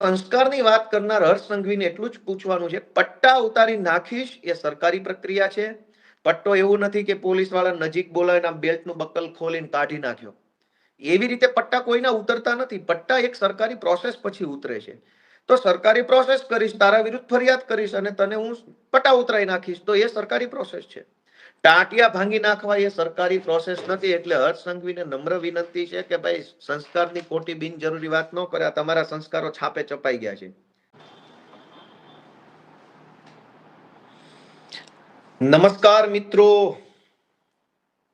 સંસ્કારની વાત કરનાર હર્ષ સંઘવીને એટલું જ પૂછવાનું છે, પટ્ટા ઉતારી નાખીશ એ સરકારી પ્રક્રિયા છે. પટ્ટો એવું નથી કે પોલીસ વાળા નજીક બોલાવીને બેલ્ટનું બકલ ખોલીને કાઢી નાખ્યો. એવી રીતે પટ્ટા કોઈના ઉતરતા નથી. પટ્ટા એક સરકારી પ્રોસેસ પછી ઉતરે છે. તો સરકારી પ્રોસેસ કરીશ, તારા વિરુદ્ધ ફરિયાદ કરીશ અને તને હું પટ્ટા ઉતરાઈ નાખીશ, તો એ સરકારી પ્રોસેસ છે. ટાંટિયા ભાંગી નાખવા એ સરકારી પ્રોસેસ નથી. એટલે હર્ષ સંઘવીને નમ્ર વિનંતી છે કે ભાઈ સંસ્કારની ખોટી બિનજરૂરી વાત ન કરે. તમારા સંસ્કારો છાપે ચપાઈ ગયા છે. નમસ્કાર મિત્રો.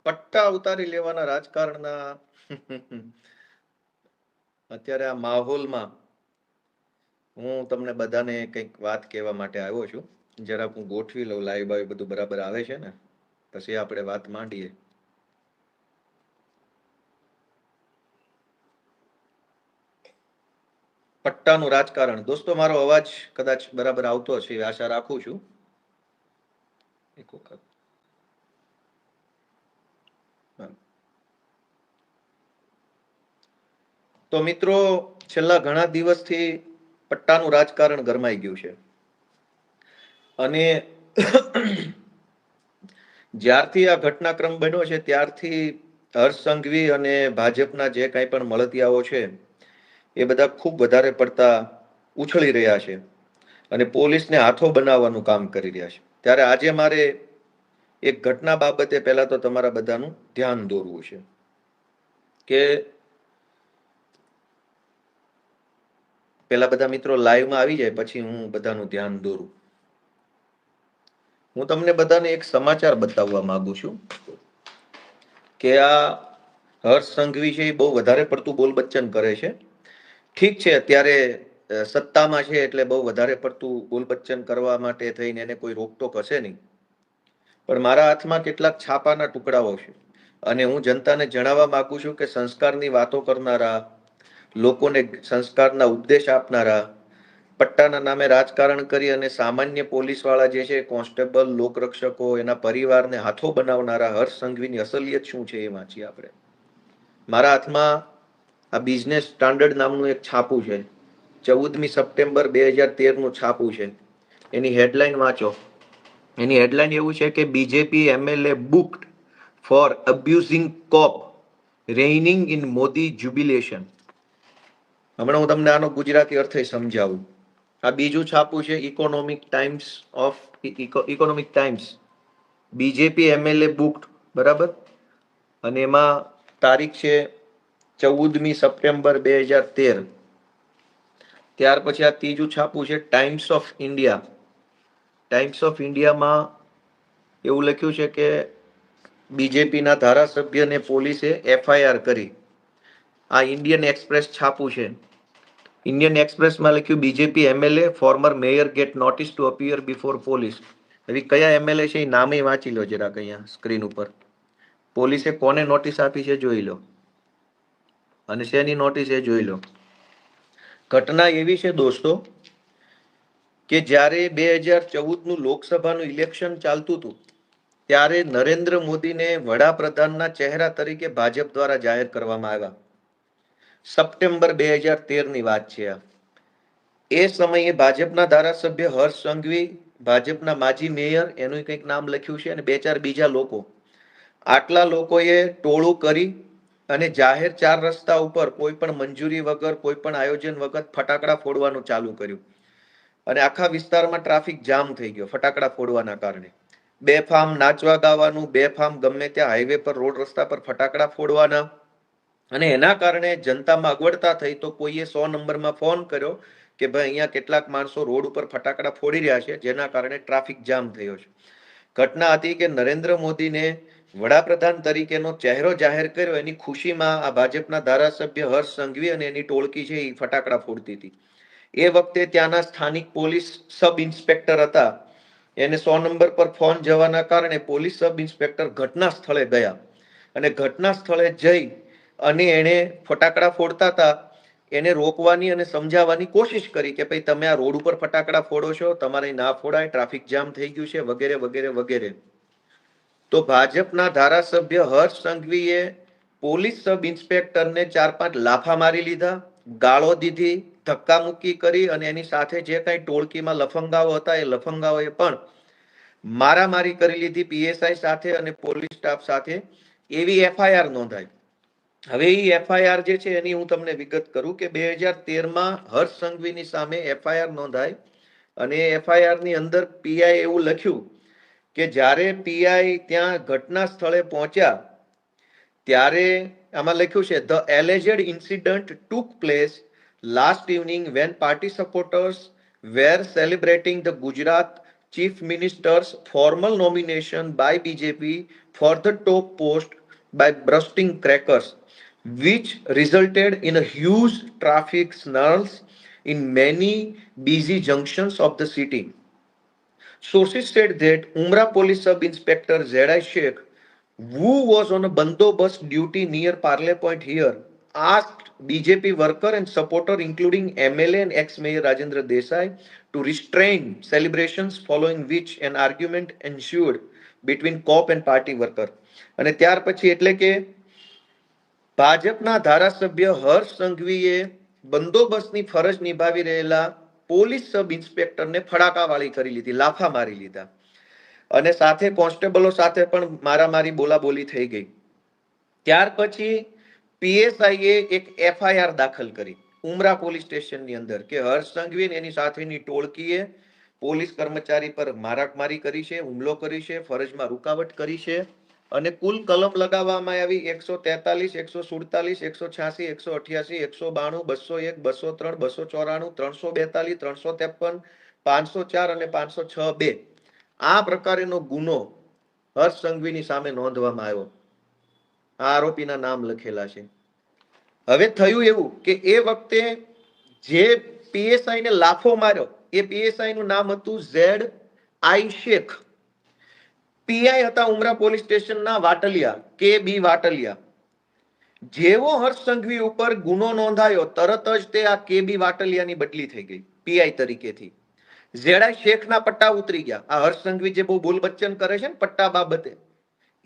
પટ્ટા ઉતારી લેવાના રાજકારણના અત્યારે આ માહોલમાં હું તમને બધાને કંઈક વાત કહેવા માટે આવ્યો છું. જરાક હું ગોઠવી લઉં, લાઈવ બાઈવ બધું બરાબર આવે છે ને, પછી આપણે વાત માંડીએ. પટ્ટાનું રાજકારણ. દોસ્તો, મારો અવાજ કદાચ બરાબર આવતો હશે એવી આશા રાખું છું. એક વખત તો મિત્રો, છેલ્લા ઘણા દિવસથી પટ્ટાનું રાજકારણ ગરમાઈ ગયું છે અને જ્યારથી આ ઘટનાક્રમ બન્યો છે ત્યારથી હર્ષ સંઘવી અને ભાજપના જે કાંઈ પણ મળતિયાઓ છે એ બધા ખૂબ વધારે પડતા ઉછળી રહ્યા છે અને પોલીસને હાથો બનાવવાનું કામ કરી રહ્યા છે. ત્યારે આજે મારે એક ઘટના બાબતે પહેલા તો તમારા બધાનું ધ્યાન દોરવું છે કે પેલા બધા મિત્રો લાઈવમાં આવી જાય પછી હું બધાનું ધ્યાન દોરું. હું તમને બધાને એક સમાચાર બતાવવા માંગુ છું કે આ હર્ષ સંઘવી છે એ બહુ વધારે પડતું બોલબચ્ચન કરે છે. ઠીક છે, અત્યારે સત્તામાં છે એટલે બહુ વધારે પડતું બોલબચ્ચન કરવા માટે થઈને એને કોઈ રોકટોક હશે નહીં. પણ મારા હાથમાં કેટલાક છાપાના ટુકડાઓ છે અને હું જનતાને જણાવવા માંગુ છું કે સંસ્કારની વાતો કરનારા, લોકોને સંસ્કારના ઉપદેશ આપનારા, પટ્ટાના નામે રાજકારણ કરી અને સામાન્ય પોલીસ વાળા જે છે, કોન્સ્ટેબલ, લોકરક્ષકો, એના પરિવારને હાથો બનાવનારા હર્ષ સંઘવીની અસલિયત શું છે એ વાંચીએ આપણે. મારા હાથમાં આ બિઝનેસ સ્ટાન્ડર્ડ નામનું એક છાપું છે. 14મી સપ્ટેમ્બર 2013 નું છાપું છે. એની હેડલાઇન વાંચો. એની હેડલાઇન એવું છે કે BJP MLA booked for abusing cop reining in Modi jubilation. હમણાં હું તમને આનો ગુજરાતી અર્થ સમજાવું. આ બીજું છાપું છે economic times. BJP MLA booked, બરાબર, અને એમાં તારીખ છે 14મી સપ્ટેમ્બર 2013. ત્યાર પછી આ ત્રીજું છાપું છે times of India. Times of ઇન્ડિયામાં એવું લખ્યું છે કે બીજેપીના ધારાસભ્યને પોલીસે એફઆઈઆર કરી. આ ઇન્ડિયન એક્સપ્રેસ છાપું છે. ઇન્ડિયન એક્સપ્રેસમાં લખ્યું BJP MLA former mayor get notice to appear before police. હવે કયા એમએલએ છે એ નામે વાંચી લો જરાક અહીંયા સ્ક્રીન ઉપર. પોલીસે કોને નોટિસ આપી છે જોઈ લો અને શેની નોટિસ એ જોઈ લો. ઘટના એવી છે દોસ્તો કે જ્યારે 2014નું લોકસભાનું ઇલેક્શન ચાલતું હતું ત્યારે નરેન્દ્ર મોદીને વડાપ્રધાનના ચહેરા તરીકે ભાજપ દ્વારા જાહેર કરવામાં આવ્યા. સપ્ટેમ્બર 2013ની વાત છે આ. એ સમયે ભાજપના ધારાસભ્ય હર્ષ સંઘવી, ભાજપના માજી મેયર, એનું કંઈક નામ લખ્યું છે, અને બે ચાર બીજા લોકો, આટલા લોકોએ ટોળું કરી અને જાહેર 4 રસ્તા ઉપર કોઈ પણ મંજૂરી વગર, કોઈ પણ આયોજન વગર ફટાકડા ફોડવાનું ચાલુ કર્યું અને આખા વિસ્તારમાં ટ્રાફિક જામ થઈ ગયો ફટાકડા ફોડવાના કારણે. બેફામ નાચવા ગાવાનું, બેફામ ગમે ત્યાં હાઈવે પર, રોડ રસ્તા પર ફટાકડા ફોડવાના, અને એના કારણે જનતામાં અગવડતા થઈ તો કોઈએ 100 નંબરમાં ફોન કર્યો કે ભાઈ અહીંયા કેટલાક માણસો રોડ ઉપર ફટાકડા ફોડી રહ્યા છે, જેના કારણે ટ્રાફિક જામ થયો છે. ઘટના હતી કે નરેન્દ્ર મોદીને વડાપ્રધાન તરીકેનો ચહેરો જાહેર કર્યો એની ખુશીમાં આ ભાજપના ધારાસભ્ય હર્ષ સંઘવી અને એની ટોળકી છે એ ફટાકડા ફોડતી હતી. એ વખતે ત્યાંના સ્થાનિક પોલીસ સબ ઇન્સ્પેક્ટર હતા. એને 100 નંબર પર ફોન જવાના કારણે પોલીસ સબ ઇન્સ્પેક્ટર ઘટના સ્થળે ગયા અને ઘટના સ્થળે જઈ અને એને ફટાકડા ફોડતા હતા એને રોકવાની અને સમજાવવાની કોશિશ કરી કે ભાઈ તમે આ રોડ ઉપર ફટાકડા ફોડો છો, તમારે ના ફોડાય, ટ્રાફિક જામ થઈ ગયું છે, વગેરે વગેરે વગેરે. તો ભાજપના ધારાસભ્ય હર્ષ સંઘવીએ પોલીસ સબ ઇન્સ્પેક્ટરને 4-5 લાફા મારી લીધા, ગાળો દીધી, ધક્કામુક્કી કરી અને એની સાથે જે કઈ ટોળકીમાં લફંગાઓ હતા એ લફંગાઓએ પણ મારામારી કરી લીધી પીએસઆઈ સાથે અને પોલીસ સ્ટાફ સાથે, એવી એફઆઈઆર નોંધાઈ. હવે એ એફઆઈઆર જે છે એની હું તમને વિગત કરું કે 2013માં હર્ષ સંઘવીની સામે એફઆઈઆર નોંધાઈ અને એફઆઈઆર ની અંદર પીઆઈ એવું લખ્યું કે જ્યારે પીઆઈ ત્યાં ઘટના સ્થળે પહોંચ્યા ત્યારે આમાં લખ્યું છે the alleged incident took place last evening when party supporters were celebrating the Gujarat chief minister's formal nomination by BJP for the top post by bursting crackers, which resulted in a huge traffic snarls in many busy junctions of the city. Sources said that Umra Police Sub-Inspector Z.I. Sheikh, who was on a bandobast duty near Parle Point here, asked BJP worker and supporter including MLA and ex-mayor Rajendra Desai to restrain celebrations, following which an argument ensued between cop and party worker. અને ત્યાર પછી એટલે કે ભાજપના ધારાસભ્ય હર્ષ સંઘવીએ બંદોબસ્તની ફરજ નિભાવી રહેલા પોલીસ સબ ઇન્સ્પેક્ટરને ફડાકાવાળી કરી લીધી, લાફા મારી લીધા અને સાથે કોન્સ્ટેબલો સાથે પણ મારામારી બોલાબોલી થઈ ગઈ. ત્યાર પછી પીએસઆઈએ એક એફઆઈઆર દાખલ કરી ઉમરા પોલીસ સ્ટેશનની અંદર કે હર્ષ સંઘવી એની સાથેની ટોળકીએ પોલીસ કર્મચારી પર મારામારી કરી છે, હુમલો કરી છે, ફરજમાં રૂકાવટ કરી છે અને કુલ કલમ લગાવવામાં આવી 143, 147, 186, 188, 192, 201, 203, 294, 342, 353, 504 અને 506(2). આ પ્રકારેનો ગુનો હર્ષ સંઘવીની સામે નોંધવામાં આવ્યો. આ આરોપીના નામ લખેલા છે. હવે થયું એવું કે એ વખતે જે પીએસઆઈ ને લાફો માર્યો એ પીએસઆઈ નું નામ હતું Z.I. શેખ. પીઆઈ હતા ઉમરા પોલીસ સ્ટેશનના વાટલિયા, કે બી વાટલિયા. જેવો હર્ષ સંઘવી ઉપર ગુનો નોંધાયો તરત જ તે આ કે બી વાટલિયાની બદલી થઈ ગઈ પીઆઈ તરીકેથી. Z.I. શેખના પટ્ટા ઉતરી ગયા. આ હર્ષ સંઘવી જે બહુ બોલ બચ્ચન કરે છે ને પટ્ટા બાબતે,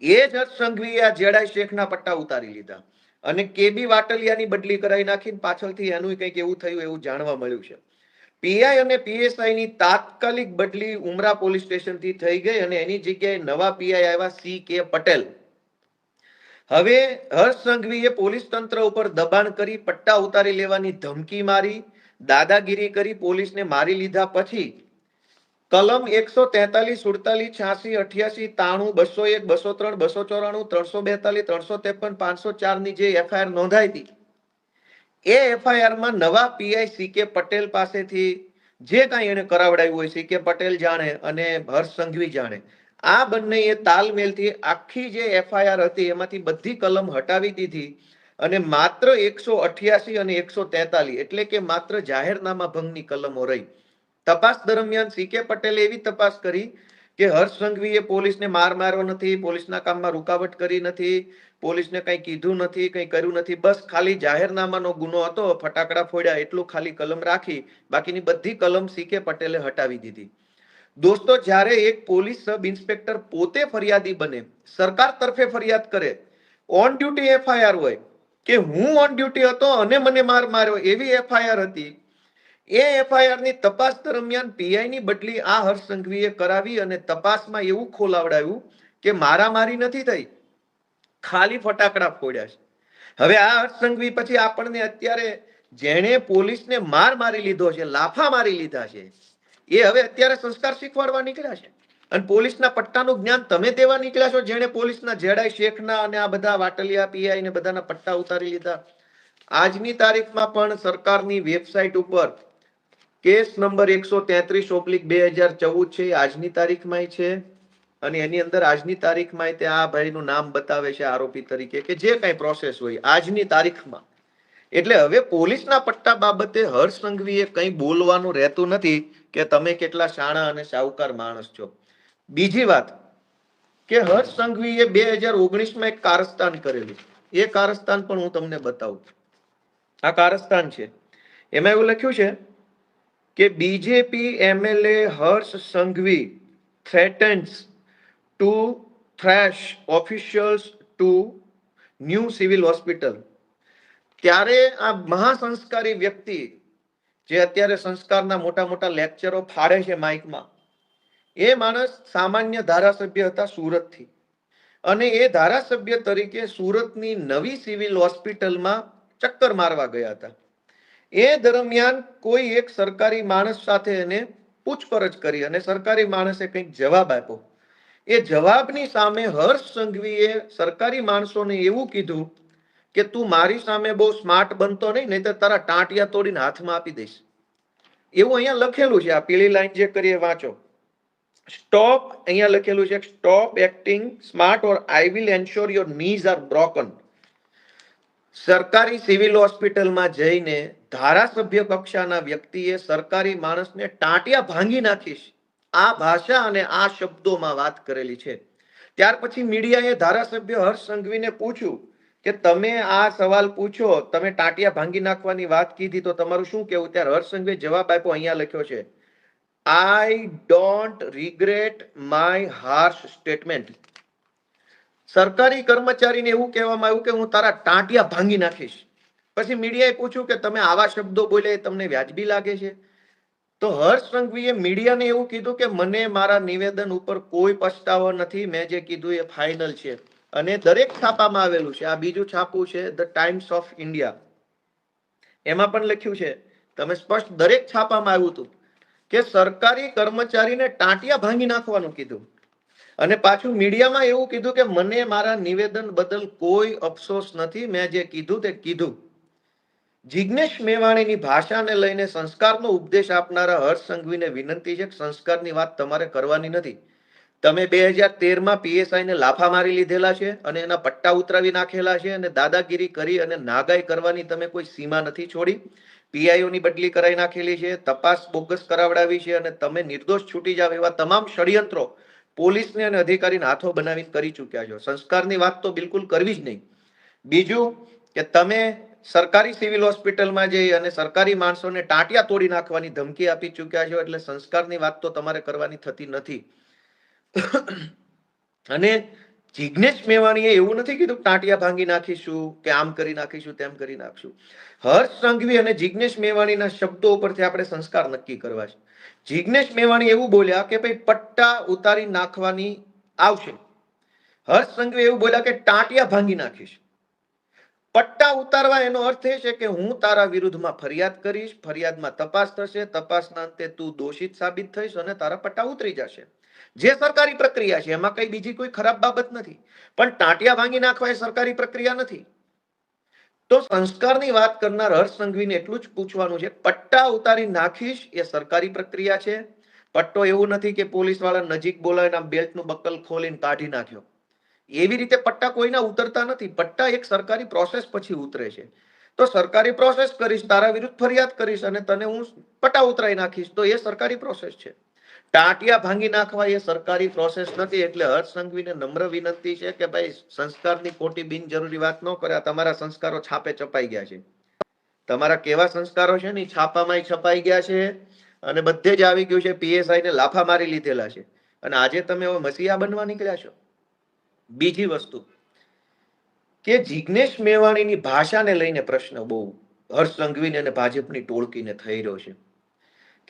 એ જ હર્ષ સંઘવીએ આ Z.I. શેખના પટ્ટા ઉતારી લીધા અને કે બી વાટલિયાની બદલી કરાવી નાખી. પાછળથી એનું કંઈક એવું થયું એવું જાણવા મળ્યું છે. પીઆઈ અને પીએસઆઈ ની તાત્કાલિક બદલી ઉમરા પોલીસ સ્ટેશન થી થઈ ગઈ અને એની જગ્યાએ નવા પીઆઈ આવ્યા C.K. પટેલ. હવે હર્ષ સંઘવીએ પોલીસ તંત્ર ઉપર દબાણ કરી પટ્ટા ઉતારી લેવાની ધમકી મારી, દાદાગીરી કરી પોલીસને મારી લીધા પછી કલમ 143, 47, 86, 88, 93, 201, 203, 294, 342, 353, 504 ની જે એફઆઈઆર નોંધાઈ હતી એ એફઆઈઆર માં નવા પીઆઈ C.K. પટેલ પાસેથી જે કાંઈ એને કરાવડાવ્યું હોય C.K. પટેલ જાણે અને હર્ષ સંઘવી જાણે, આ બંનેએ તાલમેલથી આખી જે એફઆઈઆર હતી એમાંથી બધી કલમ હટાવી દીધી અને માત્ર 188 અને 143 એટલે કે માત્ર જાહેરનામા ભંગની કલમો રહી. તપાસ દરમિયાન C.K. પટેલે એવી તપાસ કરી કે હર્ષ સંઘવીએ પોલીસને માર માર્યો નથી, પોલીસના કામમાં રૂકાવટ કરી નથી, પોલીસને કંઈ કીધું નથી, કંઈ કર્યું નથી, બસ ખાલી જાહેરનામાનો ગુનો હતો, ફટાકડા ફોડ્યા એટલું ખાલી કલમ રાખી, બાકીની બધી કલમ C.K. પટેલે હટાવી દીધી. દોસ્તો, જ્યારે એક પોલીસ સબ ઇન્સ્પેક્ટર પોતે ફરિયાદી બને, સરકાર તરફે ફરિયાદ કરે, ઓન ડ્યુટી એફઆઈઆર હોય કે હું ઓન ડ્યુટી હતો અને મને માર માર્યો એવી એફઆઈઆર હતી, એ એફઆઈઆર ની તપાસ દરમિયાન પીઆઈ ની બદલી આ હર્ષ સંઘવીએ કરાવી અને તપાસમાં એવું ખોલાવડાવ્યું કે મારામારી નથી થઈ, ખાલી ફટાકડા ફોડ્યા છે. હવે આ હર્ષ સંઘવી પછી આપણને અત્યારે જેણે પોલીસને માર મારી લીધો છે, લાફા મારી લીધા છે, એ હવે અત્યારે સંસ્કાર શીખવાડવા નીકળ્યા છે અને પોલીસના પટ્ટાનું જ્ઞાન તમે દેવા નીકળ્યા છો, જેણે પોલીસના Z.I. શેખના અને આ બધા વાટલિયા પીઆઈ ને બધાના પટ્ટા ઉતારી લીધા. આજની તારીખમાં પણ સરકારની વેબસાઇટ ઉપર કેસ નંબર 133/2014 છે, આજની તારીખમાં છે અને એની અંદર આજની તારીખમાં તે આ ભાઈનું નામ બતાવે છે આરોપી તરીકે કે જે કઈ પ્રોસેસ હોય આજની તારીખમાં. એટલે હવે પોલીસના પટ્ટા બાબતે હર્ષ સંઘવીએ કંઈ બોલવાનું રહેતું નથી કે તમે કેટલા શાણા અને સાહુકાર માણસ છો. બીજી વાત કે હર્ષ સંઘવીએ 2019માં એક કારસ્તાન કરેલું, એ કારસ્તાન પણ હું તમને બતાવું. આ કારસ્તાન છે, એમાં એવું લખ્યું છે કે BJP MLA Harsh Sanghavi threatens to thrash officials to new civil hospital. ત્યારે આ મહાસંસ્કારી વ્યક્તિ જે અત્યારે સંસ્કારના મોટા મોટા લેક્ચરો ફાડે છે માઇકમાં, એ માણસ સામાન્ય ધારાસભ્ય હતા સુરતથી, અને એ ધારાસભ્ય તરીકે સુરતની નવી સિવિલ હોસ્પિટલમાં ચક્કર મારવા ગયા હતા. એ દરમિયાન કોઈ એક સરકારી માણસ સાથે એને પૂછપરછ કરી અને સરકારી માણસે કંઈક જવાબ આપ્યો. એ જવાબની સામે હર્ષ સંઘવીએ સરકારી માણસોને એવું કીધું કે તું મારી સામે બહુ સ્માર્ટ બનતો નહીં તો તારા ટાંટિયા તોડીને હાથમાં આપી દઈશ. એવું અહીંયા લખેલું છે. આ પીળી લાઈન જે કરીએ વાંચો. સ્ટોપ, અહીંયા લખેલું છે stop acting smart or I will ensure your knees are broken. સરકારી સિવિલ હોસ્પિટલમાં જઈને ધારાસભ્ય કક્ષાના વ્યક્તિએ સરકારી માણસને ટાંટિયા ભાંગી નાખીશ, આ ભાષા અને આ શબ્દોમાં વાત કરેલી છે. ત્યાર પછી મીડિયાએ ધારાસભ્ય હર્ષ સંઘવીને પૂછ્યું કે તમે આ સવાલ પૂછો, તમે ટાંટિયા ભાંગી નાખવાની વાત કીધી તો તમારું શું કેવું? ત્યારે હર્ષ સંઘવીએ જવાબ આપ્યો, અહીંયા લખ્યો છે, I don't regret my harsh statement. સરકારી કર્મચારીને એવું કહેવામાં આવ્યું કે હું તારા ટાંટિયા ભાંગી નાખીશ. પછી મીડિયાએ પૂછ્યું કે તમે આવા શબ્દો બોલ્યા એ તમને વ્યાજબી લાગે છે? તો હર્ષ સંઘવીએ મીડિયાને એવું કીધું કે મને મારા નિવેદન ઉપર કોઈ પછતાવો નથી, મેં જે કીધું એ ફાઇનલ છે. અને દરેક છાપામાં આવેલું છે. આ બીજું છાપું છે ધ ટાઈમ્સ ઓફ ઇન્ડિયા, એમાં પણ લખ્યું છે, તમે સ્પષ્ટ દરેક છાપામાં આવ્યું હતું કે સરકારી કર્મચારીને ટાંટિયા ભાંગી નાખવાનું કીધું. અને પાછું મીડિયામાં એવું કીધું કે મને મારા નિવેદન બદલ કોઈ અફસોસ નથી, મેં જે કીધું તે કીધું. જિગ્નેશ મેવાણીની ભાષાને લઈને સંસ્કારનો ઉપદેશ આપનારા હર્ષ સંઘવીને વિનંતી છે કે સંસ્કારની વાત તમારે કરવાની નથી. તમે 2013માં પીએસઆઈને લાફા મારી લીધેલા છે અને એના પટ્ટા ઉતરાવી નાખેલા છે અને દાદાગીરી કરી અને નાગાઈ કરવાની તમે કોઈ સીમા નથી છોડી. પીઆઈઓની બદલી કરાવી નાખેલી છે, તપાસ બોગસ કરાવડાવી છે અને તમે નિર્દોષ છૂટી જાવ એવા તમામ ષડયંત્રો પોલીસને અને અધિકારીને હાથો બનાવી કરી ચૂક્યા છો. સંસ્કારની વાત તો બિલકુલ કરવી જ નહીં. બીજું કે તમે સરકારી સિવિલ હોસ્પિટલમાં જઈ અને સરકારી માણસોને ટાંટિયા તોડી નાખવાની ધમકી આપી ચૂક્યા છો, એટલે સંસ્કારની વાત તો તમારે કરવાની થતી નથી. અને જિગ્નેશ મેવાણીએ એવું નથી કીધું ટાંટિયા ભાંગી નાખીશું કે આમ કરી નાખીશું તેમ કરી નાખશું. હર્ષ સંઘવી અને જિગ્નેશ મેવાણીના શબ્દો ઉપરથી આપણે સંસ્કાર નક્કી કરવા છે. જિગ્નેશ મેવાણી એવું બોલ્યા કે ભાઈ પટ્ટા ઉતારી નાખવાની આવશે. હર્ષ સંઘવી એવું બોલ્યા કે ટાંટિયા ભાંગી નાખીશ. પટ્ટા ઉતારવા એનો અર્થ એ છે કે હું તારા વિરુદ્ધમાં ફરિયાદ કરીશ, ફરિયાદમાં તપાસ થશે, તપાસના અંતે તું દોષિત સાબિત થઈશ અને તારા પટ્ટા ઉતરી જશે. જે સરકારી પ્રક્રિયા છે એમાં કઈ બીજી કોઈ ખરાબ બાબત નથી. પણ ટાંટિયા ભાંગી નાખવા એ સરકારી પ્રક્રિયા નથી. તો સંસ્કારની વાત કરનાર હર્ષ સંઘવીને એટલું જ પૂછવાનું છે, પટ્ટા ઉતારી નાખીશ એ સરકારી પ્રક્રિયા છે. પટ્ટો એવું નથી કે પોલીસ વાળા નજીક બોલાવીને બેલ્ટનું બકલ ખોલીને કાઢી નાખ્યો. એવી રીતે પટ્ટા કોઈના ઉતરતા નથી. પટ્ટા એક સરકારી પ્રોસેસ પછી ઉતરે છે. તો સરકારી પ્રોસેસ કરીશ, તારા વિરુદ્ધ ફરિયાદ કરીશ અને તને હું પટ્ટા ઉતરાઈ નાખીશ, તો એ સરકારી પ્રોસેસ છે. ટાંટિયા ભાંગી નાખવા એ સરકારી પ્રોસેસ નથી. એટલે હર્ષ સંઘવીને નમ્ર વિનંતી છે કે ભાઈ સંસ્કારની ખોટી બિનજરૂરી વાત ન કરે. તમારા સંસ્કારો છાપે છપાઈ ગયા છે. તમારા કેવા સંસ્કારો છે ને છાપામાં છપાઈ ગયા છે અને બધે જ આવી ગયું છે. પીએસઆઈ ને લાફા મારી લીધેલા છે અને આજે તમે હવે મસીહા બનવા નીકળ્યા છો. બીજી વસ્તુ કે જિગ્નેશ મેવાણીની ભાષાને લઈને પ્રશ્ન બહુ હર્ષ સંઘવીને અને ભાજપની ટોળકીને થઈ રહ્યો છે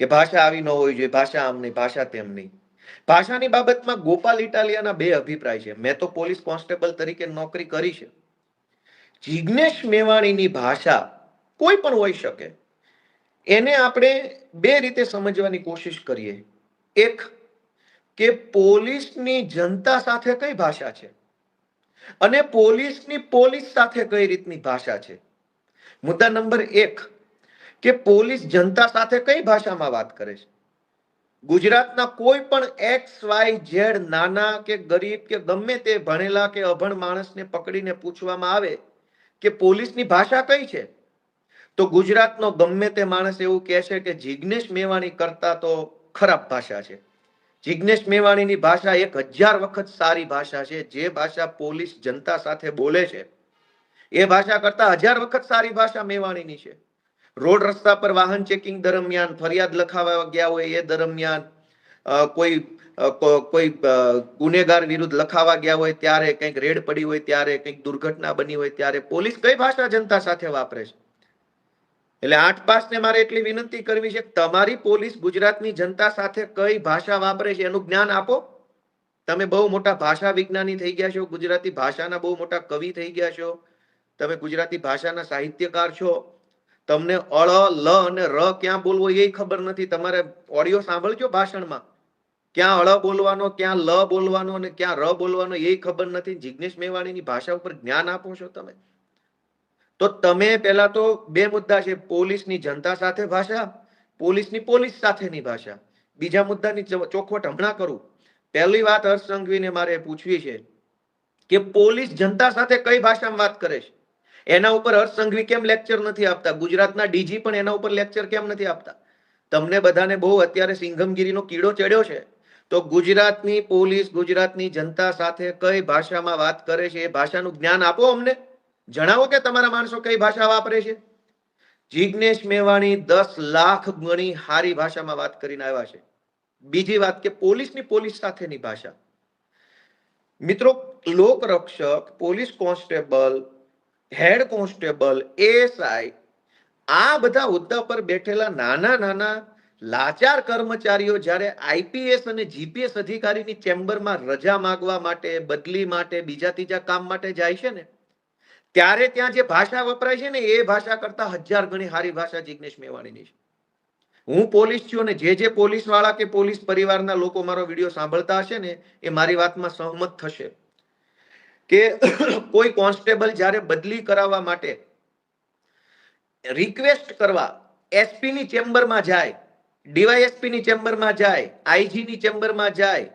કે ભાષા આવી ન હોવી જોઈએ, ભાષા આમ નહીં, ભાષા તેમ નહીં. ભાષાની બાબતમાં ગોપાલ ઇટાલિયાના બે અભિપ્રાય છે. મેં તો પોલીસ કોન્સ્ટેબલ તરીકે નોકરી કરી છે. જિગ્નેશ મેવાણીની ભાષા કોઈ પણ હોઈ શકે, એને આપણે બે રીતે સમજવાની કોશિશ કરીએ. એક કે પોલીસની જનતા સાથે કઈ ભાષા છે અને પોલીસની પોલીસ સાથે કઈ રીતની ભાષા છે. મુદ્દા નંબર 1 કે પોલીસ જનતા સાથે કઈ ભાષામાં વાત કરે છે. ગુજરાતના કોઈ પણ XYZ નાના કે ગરીબ કે ગમે તે ભણેલા કે અભણ માણસને પકડીને પૂછવામાં આવે કે પોલીસની ભાષા કઈ છે, તો ગુજરાતનો ગમે તે માણસ એવું કહેશે કે જિગ્નેશ મેવાણી કરતા તો ખરાબ ભાષા છે. જિગ્નેશ મેવાણીની ભાષા 1000 વખત સારી ભાષા છે. જે ભાષા પોલીસ જનતા સાથે બોલે છે એ ભાષા કરતા 1000 વખત સારી ભાષા મેવાણીની છે. રોડ રસ્તા પર વાહન ચેકિંગ દરમિયાન, ફરિયાદ લખાવવા ગયા હોય એ દરમિયાન, કોઈ ગુનેગાર વિરુદ્ધ લખાવા ગયા હોય ત્યારે, કંઈક રેડ પડી હોય ત્યારે, કંઈક દુર્ઘટના બની હોય ત્યારે પોલીસ કઈ ભાષા જનતા સાથે વાપરે છે? એટલે 8 પાસ ને મારે એટલી વિનંતી કરવી છે કે તમારી પોલીસ ગુજરાતની જનતા સાથે કઈ ભાષા વાપરે છે એનું જ્ઞાન આપો. તમે બહુ મોટા ભાષા વિજ્ઞાની થઈ ગયા છો, ગુજરાતી ભાષાના બહુ મોટા કવિ થઈ ગયા છો, તમે ગુજરાતી ભાષાના સાહિત્યકાર છો. તમને અળ લ અને ર ક્યાં બોલવો એ ખબર નથી. તમારે ઓડિયો સાંભળજો ભાષણમાં, ક્યાં અળ બોલવાનો, ક્યાં લ બોલવાનો અને ક્યાં ર બોલવાનો એ ખબર નથી. જિગ્નેશ મેવાણીની ભાષા ઉપર જ્ઞાન આપો છો તમે. તો તમે પહેલા તો બે મુદ્દા છે, પોલીસની જનતા સાથે ભાષા, પોલીસની પોલીસ સાથેની ભાષા. બીજા મુદ્દાની ચોખવટ હમણાં કરું. પહેલી વાત હર્ષ સંઘવીને મારે પૂછવી છે કે પોલીસ જનતા સાથે કઈ ભાષામાં વાત કરે છે. એના ઉપર હર્ષ સંઘવી કેમ લેક્ચર નથી આપતા? ગુજરાતના ડીજી પણ એના ઉપર લેક્ચર કેમ નથી આપતા? તમને બધાને બહુ અત્યારે સિંઘમગીરીનો કીડો ચડ્યો છે. તો ગુજરાતની પોલીસ ગુજરાતની જનતા સાથે કઈ ભાષામાં વાત કરે છે એ ભાષાનું જ્ઞાન આપો અમને. જણાવો કે તમારા માણસો કઈ ભાષા વાપરે છે. જિગ્નેશ મેવાણી 10 લાખ ગણી હારી ભાષામાં વાત કરીને આવ્યા છે. બીજી વાત કે પોલીસની પોલીસ સાથેની ભાષા. મિત્રો, લોકરક્ષક, police constable, head constable, ASI, આ બધા હોદ્દા પર બેઠેલા નાના નાના લાચાર કર્મચારીઓ જ્યારે આઈપીએસ અને જીપીએસ અધિકારીની ચેમ્બરમાં રજા માંગવા માટે, બદલી માટે, બીજા ત્રીજા કામ માટે જાય છે ને, ત્યારે ત્યાં જે ભાષા વપરાય છે ને એ ભાષા કરતા 1000 ગણી હારી ભાષા જિગ્નેશ મેવાણીની છે. હું પોલીસ છું અને જે પોલીસ વાળા કે પોલીસ પરિવારના લોકો મારો વિડીયો સાંભળતા હશે ને એ મારી વાતમાં સહમત થશે કે કોઈ કોન્સ્ટેબલ જ્યારે બદલી કરાવવા માટે રિક્વેસ્ટ કરવા એસપી ની ચેમ્બરમાં જાય, ડીવાયએસપી ની ચેમ્બરમાં જાય, આઈજી ની ચેમ્બરમાં જાય,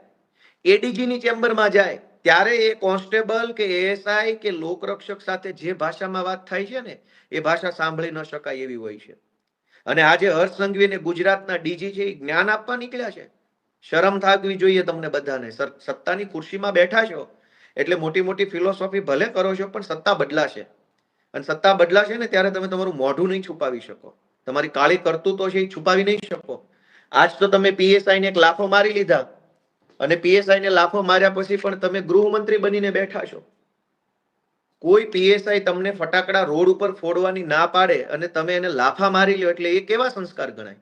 એડીજી ની ચેમ્બરમાં જાય, ત્યારે એ કોન્સ્ટેબલ કે એએસઆઈ કે લોકરક્ષક સાથે જે ભાષામાં વાત થાય છે ને એ ભાષા સાંભળી ન શકાય એવી હોય છે. અને આજે હર્ષ સંઘવીને ગુજરાતના ડીજી છે એ જ્ઞાન આપવા નીકળ્યા છે. શરમ થાકવી જોઈએ તમને બધાને. સત્તાની ખુરશીમાં બેઠા છો એટલે મોટી મોટી ફિલોસોફી ભલે કરો છો, પણ સત્તા બદલાશે. અને સત્તા બદલાશે ને ત્યારે તમે તમારું મોઢું નહીં છુપાવી શકો. તમારી કાળી કરતૂતો છે એ છુપાવી નહીં શકો. આજ તો તમે પીએસઆઈ ને એક લાફો મારી લીધા અને પીએસઆઈ ને લાફો માર્યા પછી પણ તમે ગૃહમંત્રી બનીને બેઠા છો. કોઈ પીએસઆઈ તમને ફટાકડા રોડ ઉપર ફોડવાની ના પાડે અને તમે એને લાફા મારી લ્યો એટલે એ કેવા સંસ્કાર ગણાય?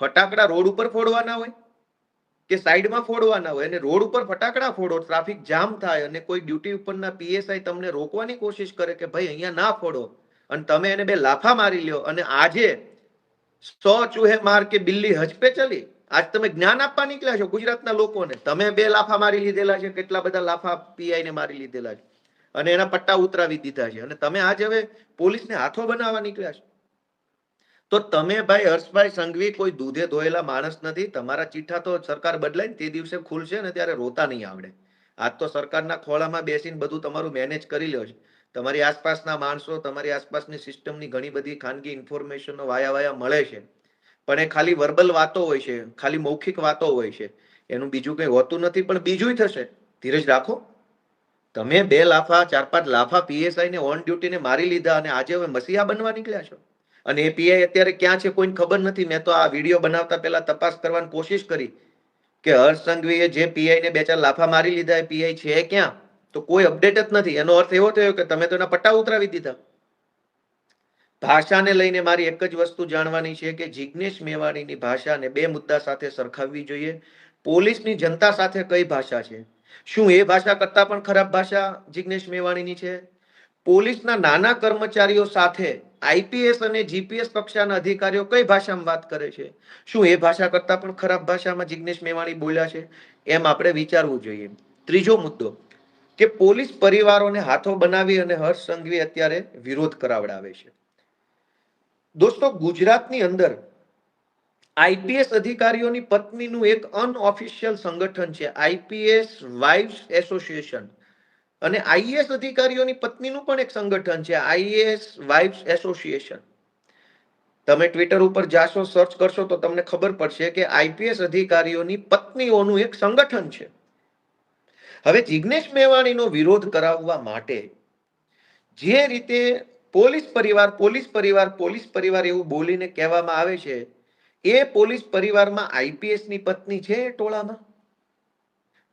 ફટાકડા રોડ ઉપર ફોડવાના હોય કે સાઈડમાં ફોડવાના હોય? અને રોડ ઉપર ફટાકડા ફોડો, ટ્રાફિક જામ થાય અને કોઈ ડ્યુટી ઉપરના પીએસઆઈ તમને રોકવાની કોશિશ કરે કે ભાઈ અહીંયા ના ફોડો, અને તમે એને બે લાફા મારી લ્યો. અને આજે 100 ચૂહે માર કે બિલ્લી હજ પે ચલી. આજ તમે જ્ઞાન આપવા નીકળ્યા છો ગુજરાતના લોકોને. તમે 2 લાફા મારી લીધેલા છે, કેટલા બધા લાફા પીઆઈ ને મારી લીધેલા છે અને એના પટ્ટા ઉતરાવી દીધા છે, અને તમે આજે હવે પોલીસને હાથો બનાવવા નીકળ્યા છો. તો તમે ભાઈ હર્ષભાઈ સંઘવી કોઈ દૂધે ધોયેલા માણસ નથી. તમારા ચીઠા તો સરકાર બદલાય ને તે દિવસે ખુલશે ને ત્યારે રોતા નહીં આવડે. આજ તો સરકારના ખોળામાં બેસીને બધું તમારું મેનેજ કરી લ્યો છે. તમારી આસપાસના માણસો, તમારી આસપાસની સિસ્ટમની ઘણી બધી ખાનગી ઇન્ફોર્મેશનો વાયા મળે છે, પણ એ ખાલી વર્બલ વાતો હોય છે, ખાલી મૌખિક વાતો હોય છે, એનું બીજું કંઈ હોતું નથી. પણ બીજું થશે. ધીરજ રાખો. તમે 2 લાફા 4-5 લાફા પીએસઆઈ ને ઓન ડ્યુટી ને મારી લીધા અને આજે હવે મસીહા બનવા નીકળ્યા છો. અને એ પીઆઈ અત્યારે ક્યાં છે કોઈને ખબર નથી. મેં તો આ વિડીયો બનાવતા પહેલા તપાસ કરવાની કોશિશ કરી કે હર્ષ સંઘવીએ જે પીઆઈ ને 2-4 લાફા મારી લીધા એ પીઆઈ છે ક્યાં? તો કોઈ અપડેટ જ નથી. એનો અર્થ એવો થયો કે તમે તો એના પટ્ટા ઉતરાવી દીધા. ભાષાને લઈને મારી એક જ વસ્તુ જાણવાની છે કે જિગ્નેશ મેવાણીની ભાષાને 2 મુદ્દા સાથે સરખાવવી જોઈએ. પોલીસની જનતા સાથે કઈ ભાષા છે? શું એ ભાષા કરતા પણ ખરાબ ભાષા જિગ્નેશ મેવાણીની છે? પોલીસના નાના કર્મચારીઓ સાથે આઈપીએસ અને જીપીએસ કક્ષાના અધિકારીઓ કઈ ભાષામાં વાત કરે છે? શું એ ભાષા કરતા પણ ખરાબ ભાષામાં જિગ્નેશ મેવાણી બોલ્યા છે? એમ આપણે વિચારવું જોઈએ. ત્રીજો મુદ્દો કે પોલીસ પરિવારોને હાથો બનાવી અને હર્ષ સંઘવી અત્યારે વિરોધ કરાવડાવે છે. દોસ્તો, ગુજરાતની અંદર આઈપીએસ અધિકારીઓની પત્નીનું એક અનઓફિશિયલ સંગઠન છે, આઈપીએસ વાઇવ્સ એસોસિએશન. અને આઈએએસ અધિકારીઓની પત્નીનું પણ એક સંગઠન છે, આઈએએસ વાઇવ્સ એસોસિએશન. તમે ટ્વિટર ઉપર જાશો, સર્ચ કરશો તો તમને ખબર પડશે કે આઈપીએસ અધિકારીઓની પત્નીઓનું એક સંગઠન છે. હવે જિગ્નેશ મેવાણીનો વિરોધ કરાવવા માટે જે રીતે પોલીસ પરિવાર એવું બોલીને કહેવામાં આવે છે, એ પોલીસ પરિવારમાં આઈપીએસ ની પત્ની છે એ ટોળામાં?